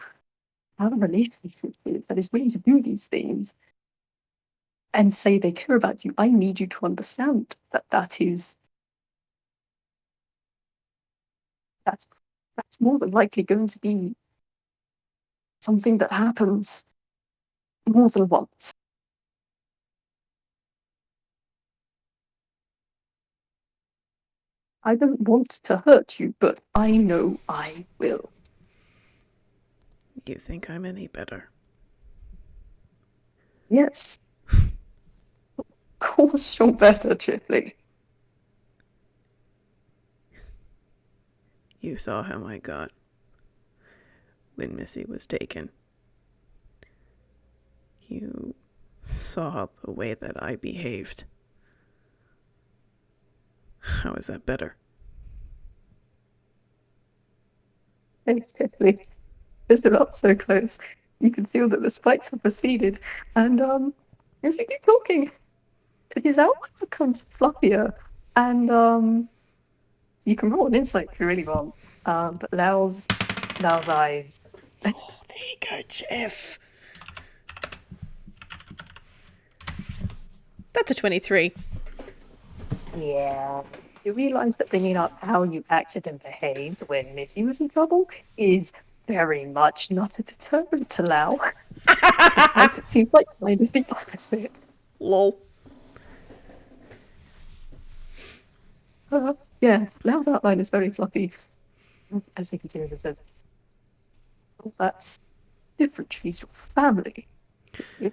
have a relationship with that is willing to do these things and say they care about you, I need you to understand that that's that's more than likely going to be something that happens more than once. I don't want to hurt you, but I know I will. You think I'm any better? Yes. Of course you're better, Chifley. You saw how I got when Missy was taken. You saw the way that I behaved. How is that better? Hey, Chifley. Stood up so close, you can feel that the spikes have receded, and as we keep talking, his outline becomes fluffier, and you can roll an insight if you really want. But Lao's eyes. Oh, there you go, Jeff. That's a 23. Yeah. You realise that bringing up how you acted and behaved when Missy was in trouble is very much not a deterrent to Lao. In fact, it seems like kind of the opposite. Lol. Yeah, Lao's outline is very fluffy. As he continues, it says, "Oh, that's different. She's your family." Yeah.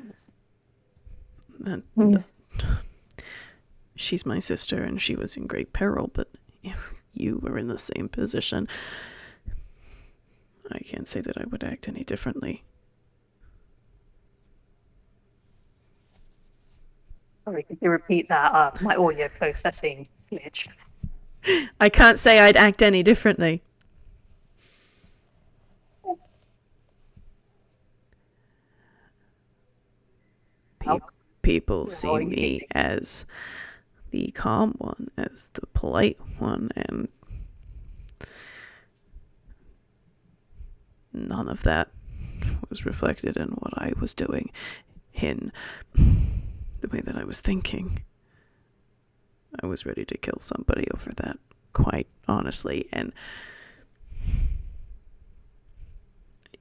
She's my sister and she was in great peril, but if you were in the same position, I can't say that I would act any differently. Sorry, could you repeat that? My audio processing glitch. I can't say I'd act any differently. People see me as the calm one, as the polite one, and none of that was reflected in what I was doing, in the way that I was thinking. I was ready to kill somebody over that, quite honestly, and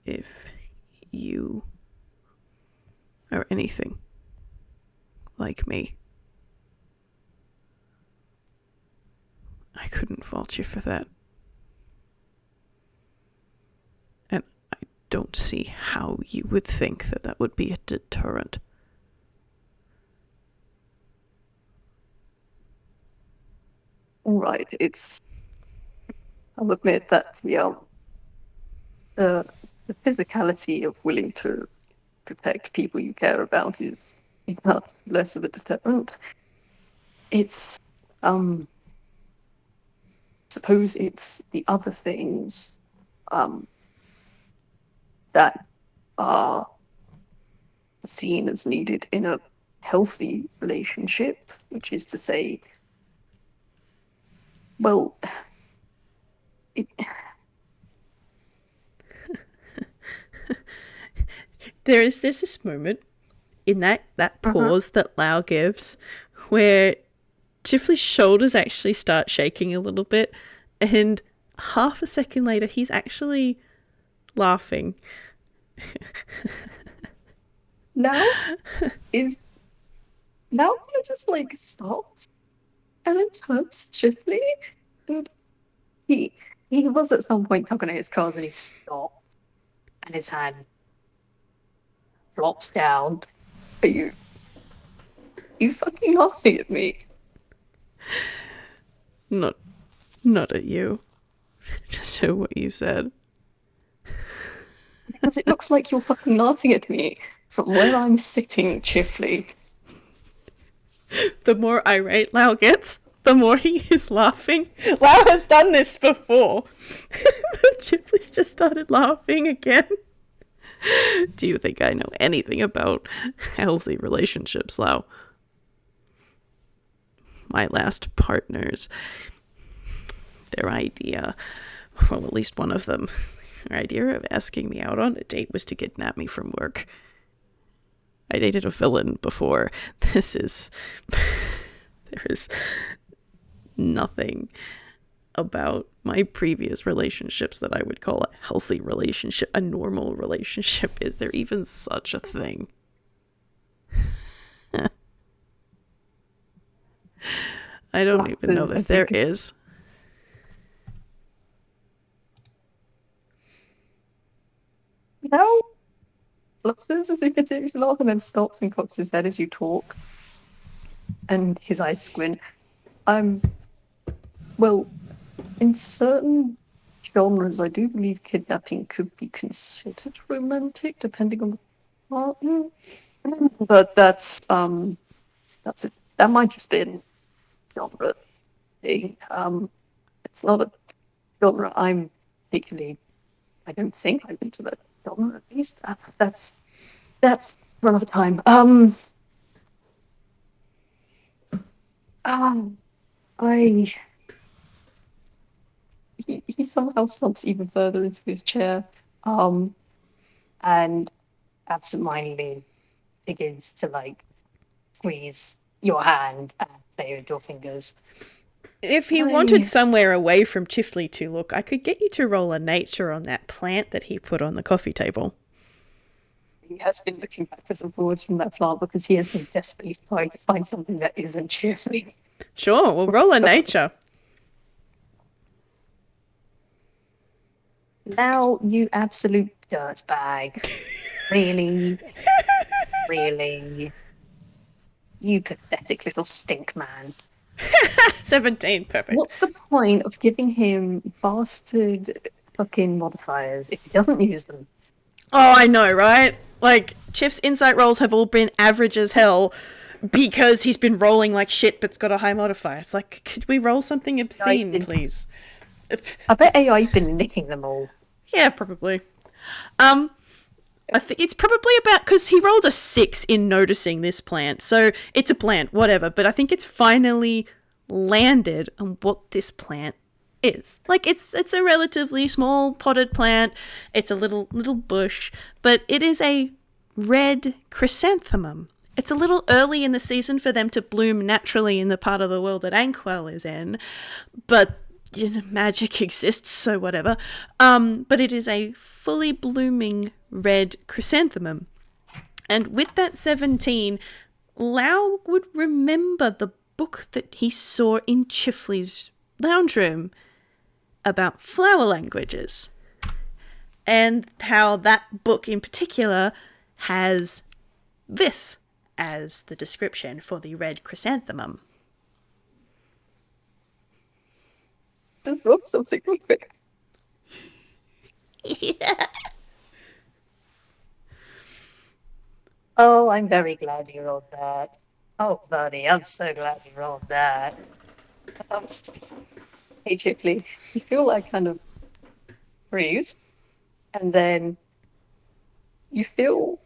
if you are anything like me, I couldn't fault you for that. And I don't see how you would think that that would be a deterrent. Right, I'll admit that the physicality of willing to protect people you care about is not less of a deterrent. It's suppose it's the other things that are seen as needed in a healthy relationship, which is to say, well, There's this moment in that pause that Lao gives where Chifley's shoulders actually start shaking a little bit, and half a second later he's actually laughing. Now kind of just like stops and then turns to Chifley, and he was at some point tugging at his cards and he stopped and his hand flops down. Are you fucking laughing at me? Not at you. Just at what you said. Because it looks like you're fucking laughing at me from where I'm sitting, Chifley. The more irate Lao gets, the more he is laughing. Lao has done this before. Chifley's just started laughing again. Do you think I know anything about healthy relationships, Lao? My last partners, their idea, well, at least one of them, their idea of asking me out on a date was to kidnap me from work. I dated a villain before. There is nothing about my previous relationships that I would call a healthy relationship, a normal relationship. Is there even such a thing? I don't even know if there is. Now flutters as if it's laugh and then stops and cocks his head as you talk, and his eyes squint. Well, in certain genres, I do believe kidnapping could be considered romantic, depending on the partner. But that's it. That might just be a genre thing. It's not a genre I'm particularly. I don't think I'm into that genre at least. That's for another time. Um, I he somehow slumps even further into his chair, and absentmindedly begins to like squeeze your hand and play with your fingers. If he wanted somewhere away from Chifley to look, I could get you to roll a nature on that plant that he put on the coffee table. He has been looking backwards and forwards from that plant because he has been desperately trying to find something that isn't Chifley. Sure, we'll roll a nature. Now, you absolute dirtbag. Really? Really? You pathetic little stink man. 17, perfect. What's the point of giving him bastard fucking modifiers if he doesn't use them? Oh, I know, right? Like, Chif's insight rolls have all been average as hell because he's been rolling like shit but's got a high modifier. It's like, could we roll something obscene, please? I bet AI's been nicking them all. Yeah, probably. I think it's probably about because he rolled a 6 in noticing this plant. So it's a plant, whatever. But I think it's finally landed on what this plant is. Like it's a relatively small potted plant. It's a little bush, but it is a red chrysanthemum. It's a little early in the season for them to bloom naturally in the part of the world that Anquel is in, but you know, magic exists, so whatever. But it is a fully blooming red chrysanthemum. And with that 17, Lao would remember the book that he saw in Chifley's lounge room about flower languages. And how that book in particular has this as the description for the red chrysanthemum. Just roll something real quick. Yeah. Oh, I'm very glad you rolled that. Oh, buddy, I'm so glad you rolled that. Hey, Chifley, you feel like kind of freeze, and then you feel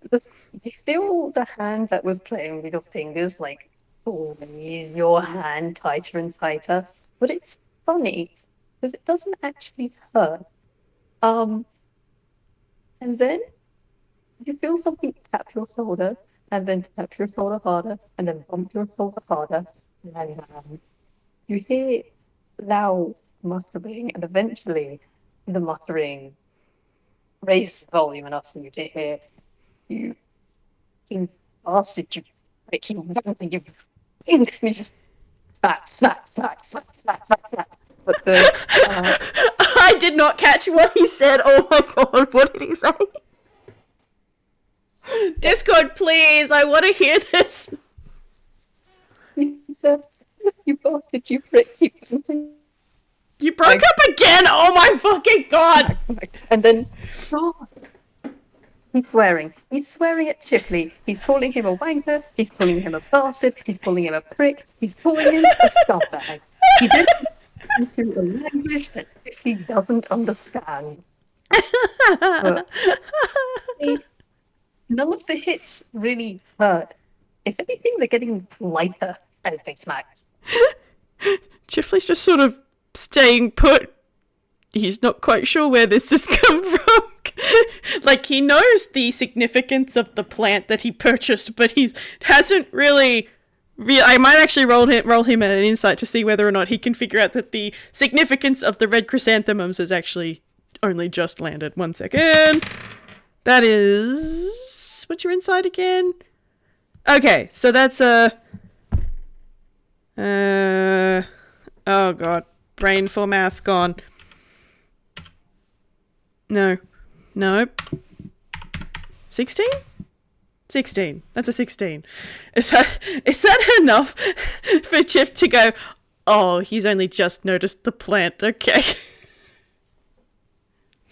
the hand that was playing with your fingers like squeeze your hand tighter and tighter. But it's funny because it doesn't actually hurt. And then you feel something tap your shoulder, and then tap your shoulder harder, and then bump your shoulder harder, and you hear loud muttering, and eventually the muttering raises volume enough for you to hear you bastard, you prick, you and you just slap, slap, slap, slap, slap, slap, slap. But I did not catch what he said. Oh my god, what did he say? Discord, please, I want to hear this. you bastard, you prick, You broke up again? Oh my fucking god! And then he's swearing. He's swearing at Chifley. He's calling him a wanker. He's calling him a bastard. He's calling him a prick. He's calling him a scumbag. He did it into a language that Chifley doesn't understand. But none of the hits really hurt. If anything, they're getting lighter as they smack. Chifley's just sort of staying put. He's not quite sure where this has come from. Like, he knows the significance of the plant that he purchased, but he hasn't really... I might actually roll him an insight to see whether or not he can figure out that the significance of the red chrysanthemums has actually only just landed. 1 second. That is... What's your insight again? Okay, so that's a... oh god. Brain for math gone. No. Nope. 16? 16. That's a 16. Is that enough for Chip to go, oh, he's only just noticed the plant, okay.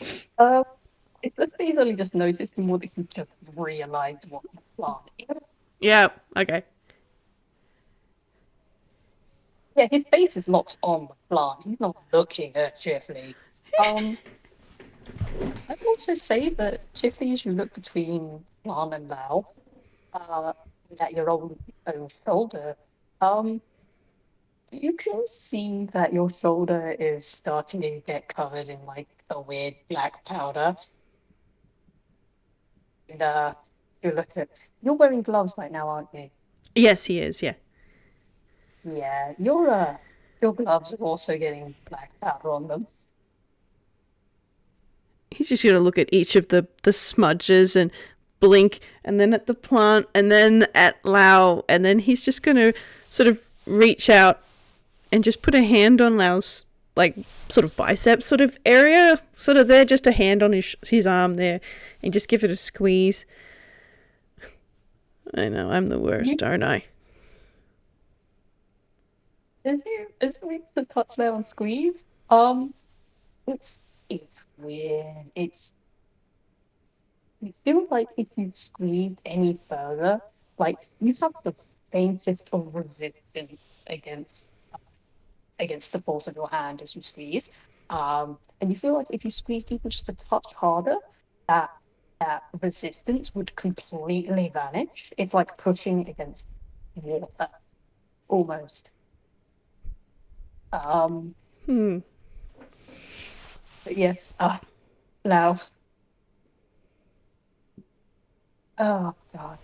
It's less that he's only just noticed, more that he's just realised what the plant is. Yeah, okay. Yeah, his face is locked on the plant. He's not looking at Chifley. I'd also say that Chifley, as you look between Lan and Lao, at your own shoulder, you can see that your shoulder is starting to get covered in like a weird black powder. And you look at, you're wearing gloves right now, aren't you? Yes, he is, yeah. Yeah, your gloves are also getting black powder on them. He's just going to look at each of the smudges and blink, and then at the plant, and then at Lao, and then he's just going to sort of reach out and just put a hand on Lao's, like, sort of bicep sort of area, sort of there, just a hand on his arm there, and just give it a squeeze. I know, I'm the worst, aren't I? As you reach the touch there and squeeze, it's weird. It feels like if you squeezed any further, like you have the faintest of resistance against the force of your hand as you squeeze. And you feel like if you squeezed even just a touch harder, that resistance would completely vanish. It's like pushing against water, almost. But yes, now. Oh god.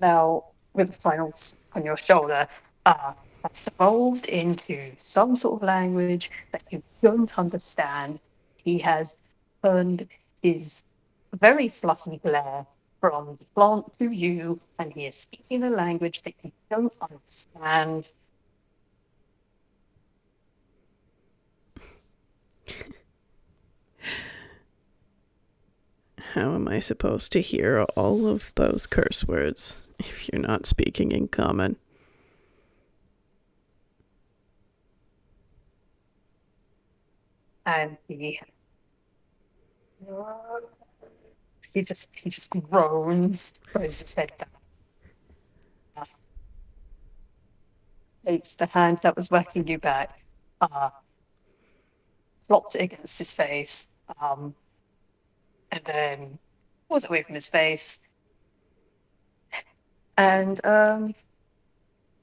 Now, with the finals on your shoulder, that's evolved into some sort of language that you don't understand. He has turned his very fluffy glare from the plant to you, and he is speaking a language that you don't understand. How am I supposed to hear all of those curse words if you're not speaking in common? And he just groans, throws his head down, takes the hand that was whacking you back, flops it against his face, and then pulls it away from his face. And I'm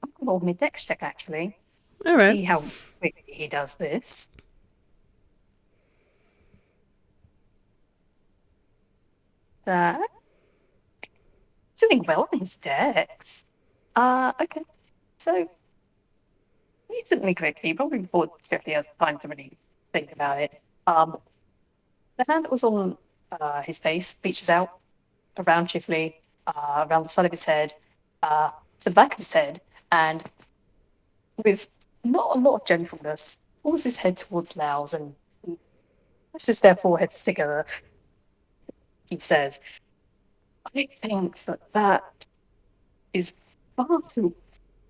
gonna roll me dex check actually. All right. See how quickly he does this. That doing well on his dex. Okay. So decently quickly, probably before Jeffrey has time to really think about it. The hand that was on his face reaches out around Chifley, around the side of his head, to the back of his head, and with not a lot of gentleness, pulls his head towards Lao's and presses their foreheads together. He says, I think that is far too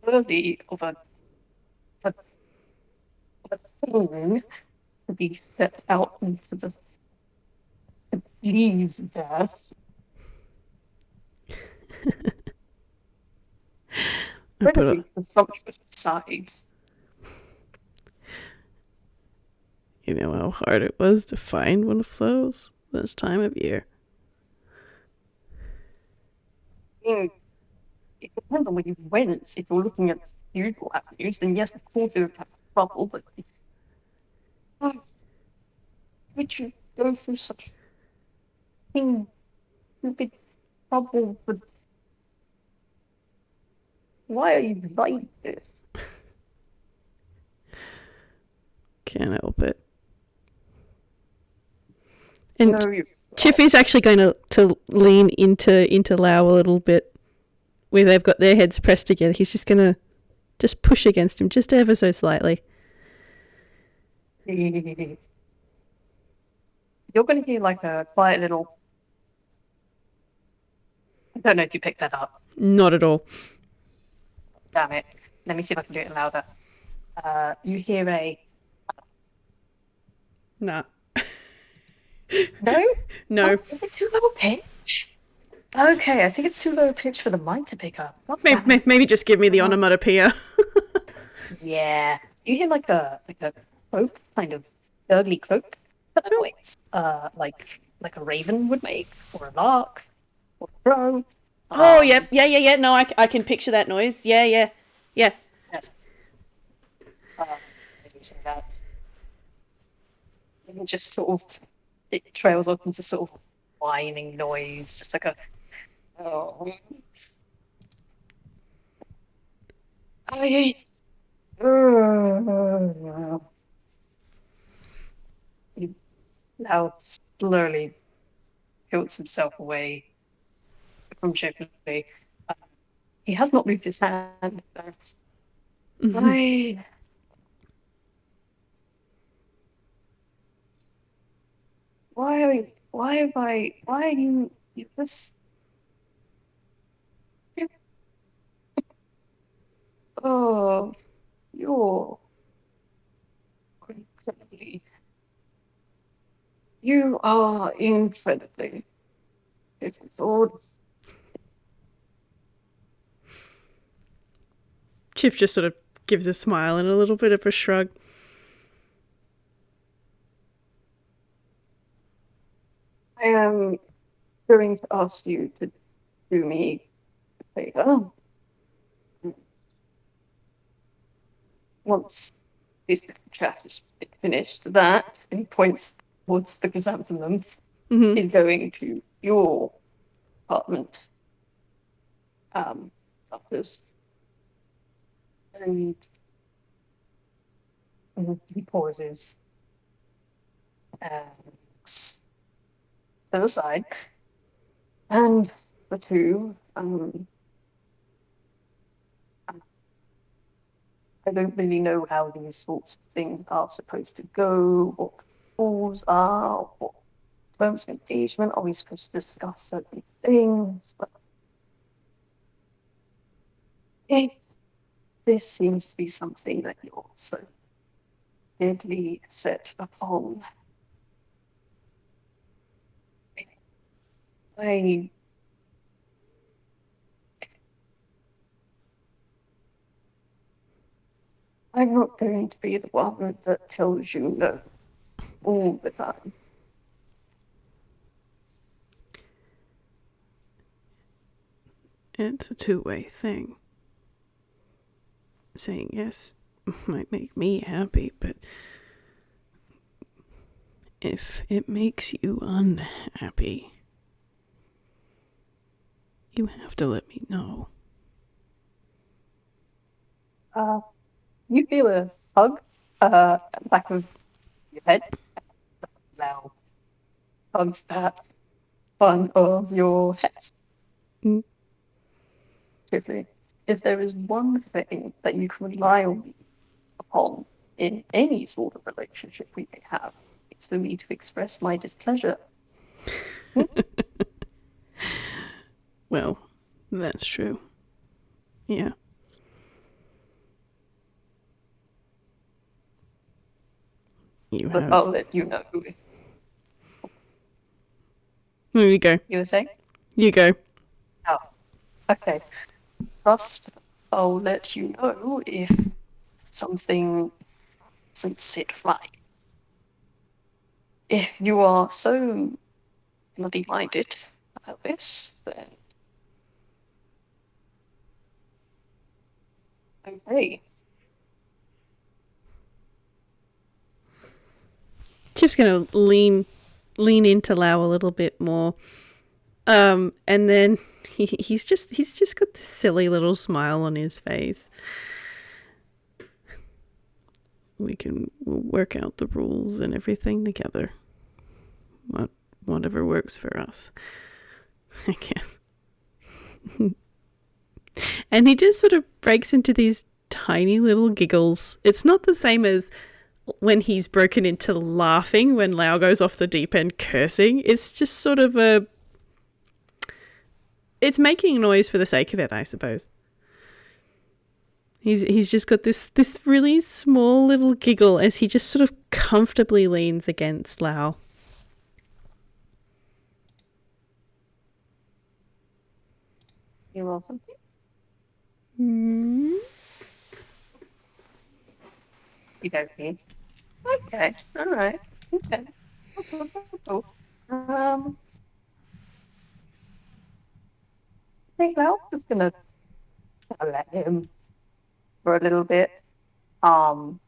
early of a thing to be set out into the leaves there. Incredibly presumptuous besides. You know how hard it was to find one of those this time of year. It depends on where you went. If you're looking at usual avenues, then yes, of course you would have trouble, but would you go through such stupid trouble? But why are you like this? Can't help it. And No, Chiffy's actually going to lean into Lao a little bit, where they've got their heads pressed together. He's just going to just push against him, just ever so slightly. you're going to hear like a quiet little. I don't know if you picked that up. Not at all. Damn it. Let me see if I can do it louder. You hear a Nah. no? No. Oh, is it too low a pitch? Okay, I think it's too low a pitch for the mic to pick up. God damn it. Maybe just give me the Oh, onomatopoeia. yeah. You hear like a croak, kind of gurgly croak, but the noise, like a raven would make, or a lark, or a crow. Oh, yep. Yeah. No, I can picture that noise. Yeah. Yes. Using that. And it just sort of it trails up into sort of whining noise, just like a oh. I, he now slowly tilts himself away from Chifley. He has not moved his hand. Why? Why are we? Why have I? Why are you? You this? Oh, you're incredibly. You are incredibly difficult. Chip just sort of gives a smile and a little bit of a shrug. I am going to ask you to do me a favor. Once this little chat is finished, that, and he points towards the chrysanthemum, is going to your apartment. Doctors. And he pauses and looks to the side. And the two, I don't really know how these sorts of things are supposed to go, what rules are, what terms of engagement are we supposed to discuss certain things, but if this seems to be something that you're so deadly set upon, I I'm not going to be the one that tells you no all the time. It's a two-way thing. Saying yes might make me happy, but if it makes you unhappy, you have to let me know. You feel a hug at the back of your head. Now hugs that one of your heads. Swiftly. If there is one thing that you can rely upon in any sort of relationship we may have, it's for me to express my displeasure. Well, that's true. Yeah. But I'll let you know. There you go. You were saying? You go. Oh, okay. Trust, I'll let you know if something doesn't sit right. If you are so bloody minded about this, then okay. Chip's gonna lean into Lao a little bit more, and then he's just got this silly little smile on his face. We'll work out the rules and everything together. Whatever works for us, I guess. And he just sort of breaks into these tiny little giggles. It's not the same as when he's broken into laughing when Lao goes off the deep end cursing. It's just sort of a. It's making noise for the sake of it, I suppose. He's just got this really small little giggle as he just sort of comfortably leans against Lao. You roll something? Mm. You don't need. Okay, alright. Okay. Cool. I think now I'm just gonna let him for a little bit. Um,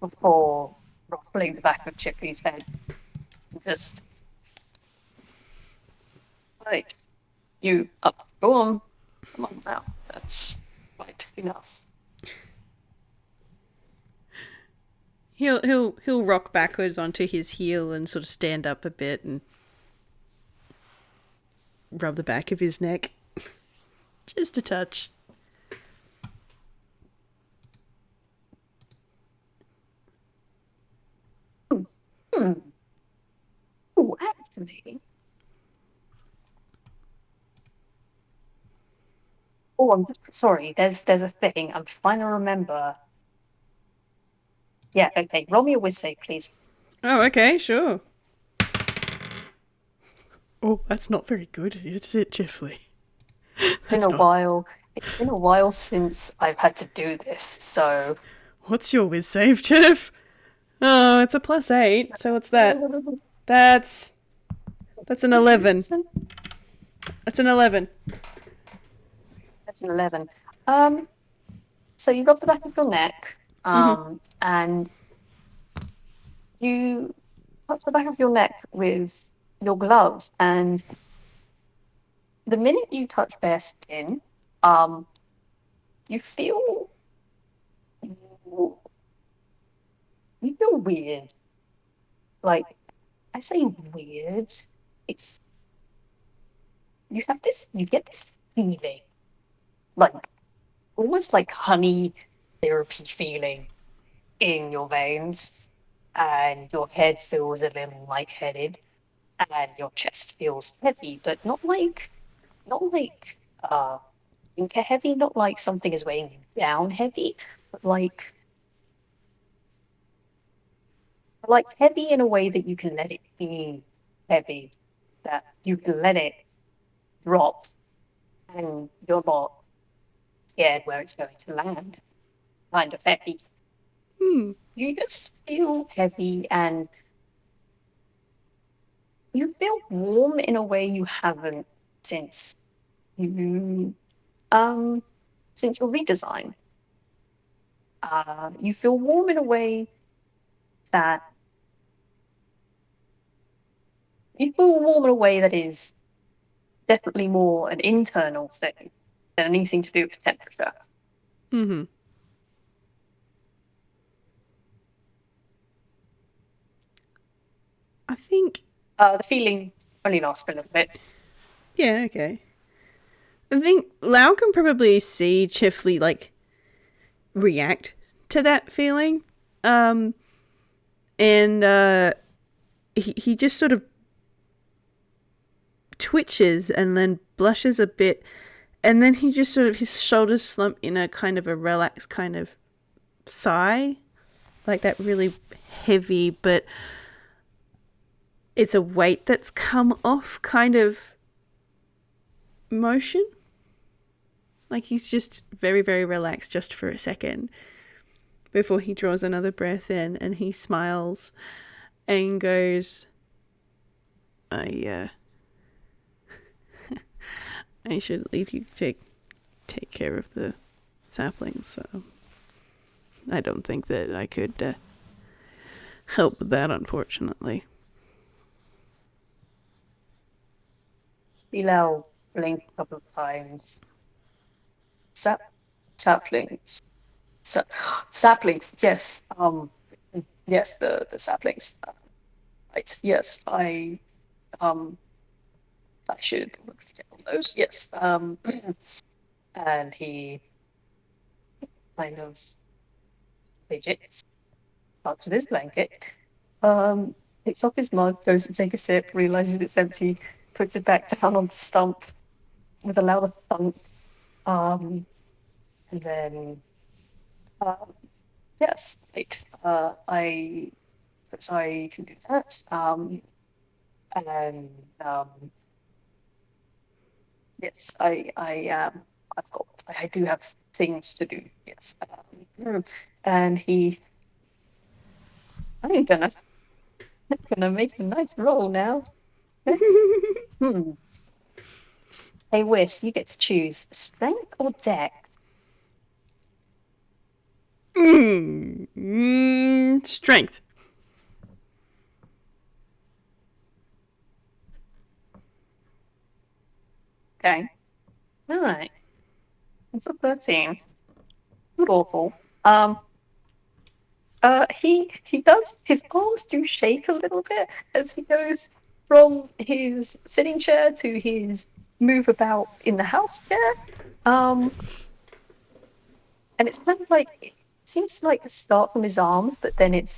before ruffling the back of Chippy's head. Just right. You up. Go on. Come on now. That's quite enough. He'll rock backwards onto his heel and sort of stand up a bit and rub the back of his neck. Just a touch. Hmm. Oh, actually. Oh, I'm just sorry. There's a thing. I'm trying to remember. Yeah, okay. Roll me a whiz save, please. Oh, okay, sure. Oh, that's not very good, is it, Chifley? Been That's a not. while. It's been a while since I've had to do this, so What's your whiz save, Chif? Oh, it's a +8. So what's that? That's an 11. That's an 11. That's an 11. Um, so you rub the back of your neck, Mm-hmm. and you touch the back of your neck with your glove, and the minute you touch bare skin, um, you feel you feel weird. Like I say weird. It's you get this feeling, like almost like honey syrupy feeling in your veins, and your head feels a little lightheaded, and your chest feels heavy, but not like thinker heavy, not like something is weighing you down heavy, but like heavy in a way that you can let it be heavy, that you can let it drop, and you're not scared where it's going to land. Kind of heavy. Hmm. You just feel heavy, and you feel warm in a way you haven't since you um since your redesign. You feel warm in a way that is definitely more an internal thing than anything to do with temperature. Mm-hmm. I think. The feeling only lasts for a little bit. Yeah. Okay. I think Lau can probably see Chifley like react to that feeling, um, and he just sort of twitches and then blushes a bit, and then he just sort of his shoulders slump in a kind of a relaxed kind of sigh, like that really heavy, but it's a weight that's come off kind of motion. Like he's just very, very relaxed just for a second before he draws another breath in and he smiles and goes, I should leave you to take care of the saplings, so I don't think that I could help with that, unfortunately. Bilal blinked a couple of times. Saplings. Saplings, yes. Yes, the saplings. Right. Yes, um I should probably get on those. Yes. And he kind of fidgets. touches his blanket, takes off his mug, goes to take a sip, realizes it's empty, puts it back down on the stump with a loud thunk, and then, um, yes, right. I try to do that. And yes, I do have things to do. Yes. And I'm gonna make a nice roll now. Yes. Hmm. Hey, Whis, you get to choose strength or dex. Strength. Okay. All right. It's a 13. Not awful. He does. His arms do shake a little bit as he goes from his sitting chair to his move about in the house chair. And it's kind of like it seems like to start from his arms, but then it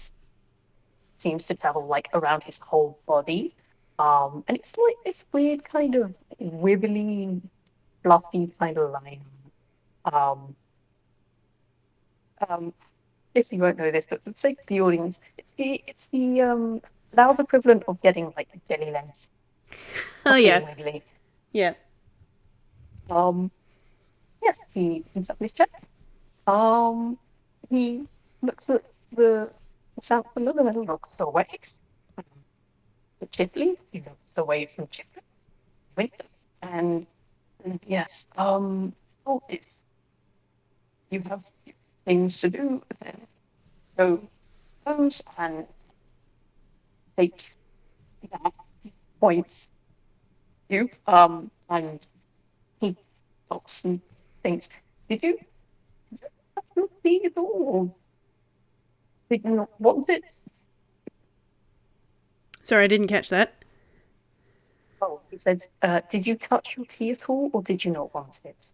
seems to travel like around his whole body. And it's like this weird kind of wibbly, fluffy kind of line. Um, um, if you won't know this, but for the sake of the audience, it's the loud equivalent of getting like jelly legs, Oh, of yeah. being wiggly. Yeah. Um, yes, he picks up his check. Um, he looks at the sample and looks away. The Chifley, he looks away from Chifley. Winter. And yes, oh, if you have things to do, then go those and take that points you. And he talks and thinks, did you have your tea at all? Or did you not want it? Sorry, I didn't catch that. Oh, he said, did you touch your tea at all, or did you not want it?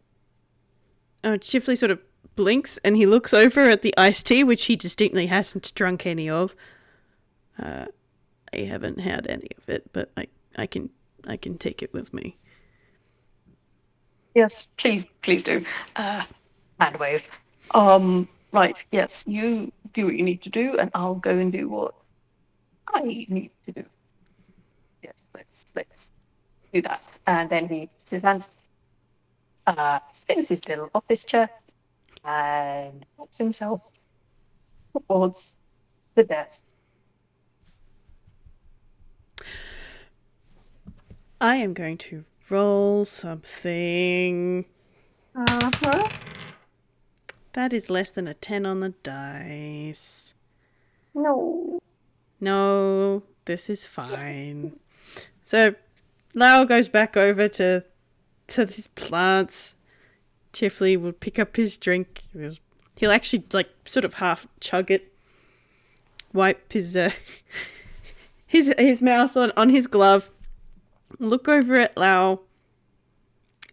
Chifley sort of blinks and he looks over at the iced tea, which he distinctly hasn't drunk any of. I haven't had any of it, but I can take it with me. Yes, please do. Hand wave. Right, yes, you do what you need to do, and I'll go and do what I need to do. Yes, let's do that. And then he his hands, spins his little office chair, and walks himself towards the desk. I am going to roll something. Uh-huh. That is less than a 10 on the dice. No. No, this is fine. So, Lao goes back over to these plants. Chifley will pick up his drink. He'll actually, like, sort of half chug it. Wipe his his mouth on his glove. Look over at Lao.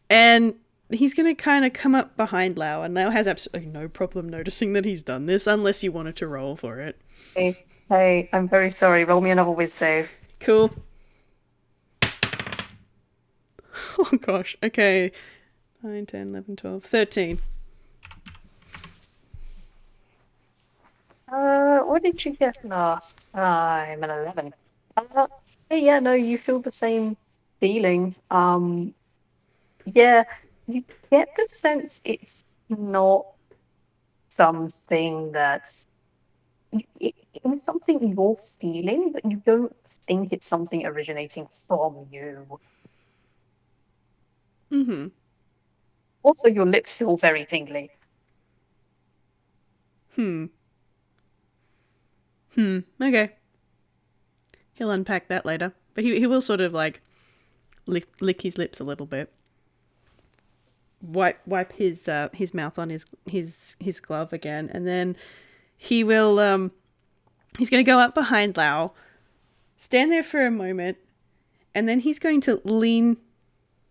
And he's going to kind of come up behind Lao. And Lao has absolutely no problem noticing that he's done this, unless you wanted to roll for it. Hey, I'm very sorry. Roll me another whiz save. Cool. Oh gosh, okay. 9, 10, 11, 12, 13. What did you get last time? An 11. Hey, yeah, no, you feel the same feeling. Yeah, you get the sense it's not something that's it's something you're feeling, but you don't think it's something originating from you. Mm-hmm. Also, your lips feel very tingly. Okay. He'll unpack that later. But he will sort of like lick his lips a little bit. Wipe his mouth on his glove again, and then he will he's going to go up behind Lao, stand there for a moment, and then he's going to lean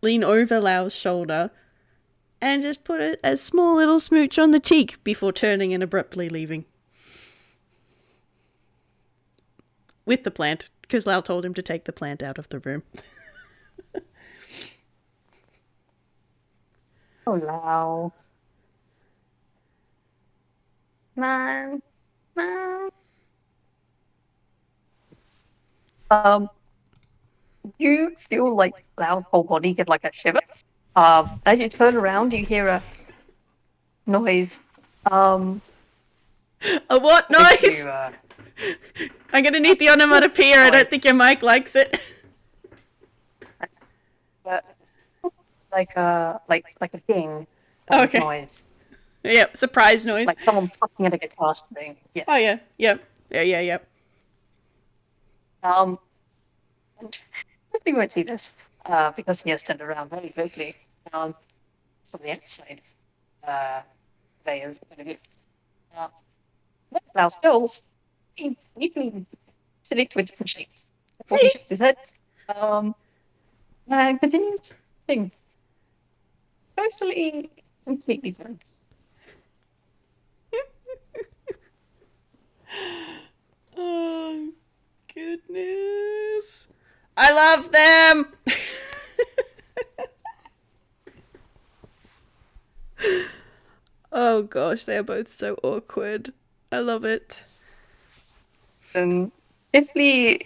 over Lao's shoulder and just put a small little smooch on the cheek before turning and abruptly leaving. with the plant, because Lao told him to take the plant out of the room. Oh, Lao. Man. Man. You feel like Lao's whole body get like a shiver. As you turn around, you hear a noise. A what As noise? you, I'm gonna need the onomatopoeia. I don't think your mic likes it. like a ding Oh, kind of okay. noise, Yep, surprise noise. like someone plucking at a guitar string. Yes. Oh yeah, yep, yep. And we won't see this because he has turned around very quickly from the outside. Veil's point of view. Uh, Now stills, he can select with different shape before he shakes his head. And continues thing. Totally, completely different. Oh goodness, I love them. Oh gosh, they are both so awkward. I love it. And Chifley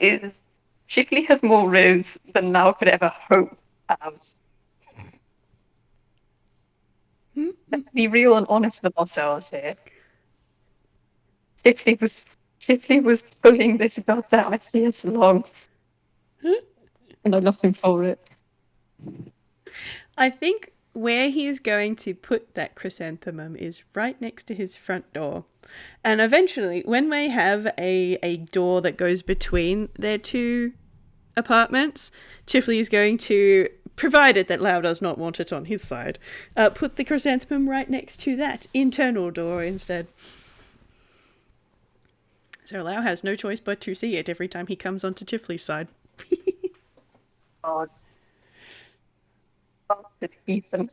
has more riz than Now could ever hope to have. Let's be real and honest with ourselves here. Chifley was Chifley was pulling this goddamn ideas along, and I love him for it. I think where he is going to put that chrysanthemum is right next to his front door. And eventually, when they have a door that goes between their two apartments, Chifley is going to, provided that Lao does not want it on his side, put the chrysanthemum right next to that internal door instead. So Lao has no choice but to see it every time he comes onto Chifley's side. God. Bastard Ethan.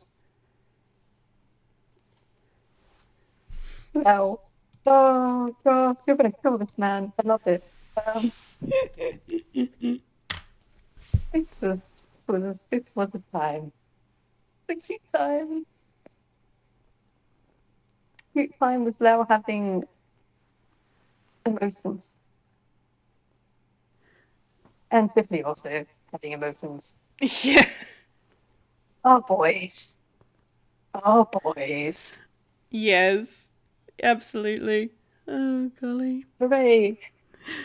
No. Oh God, you're gonna kill this man. I love it. This was a time. A cute time. Cute time was Lao having emotions. And Tiffany also having emotions. Yeah. Oh boys. Oh boys. Yes. Absolutely. Oh golly. Hooray.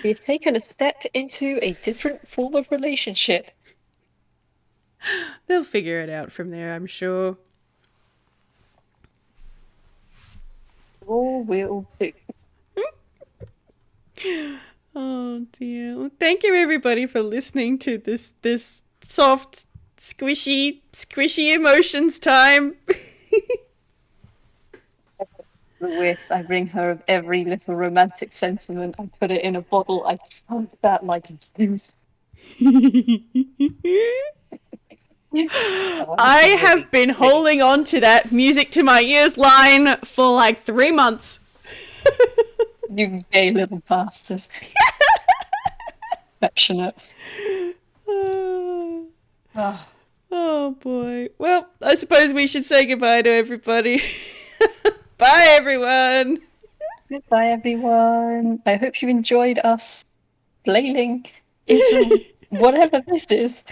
We've taken a step into a different form of relationship. They'll figure it out from there, I'm sure. All will do. Oh dear. Well, thank you everybody for listening to this soft, squishy emotions time. Whis, I bring her of every little romantic sentiment. I put it in a bottle. I chunk that like juice. I have been holding on to that music to my ears line for like 3 months. You gay little bastard. Affectionate. Oh boy. Well, I suppose we should say goodbye to everybody. Bye everyone. Goodbye, everyone. I hope you enjoyed us flailing into whatever this is.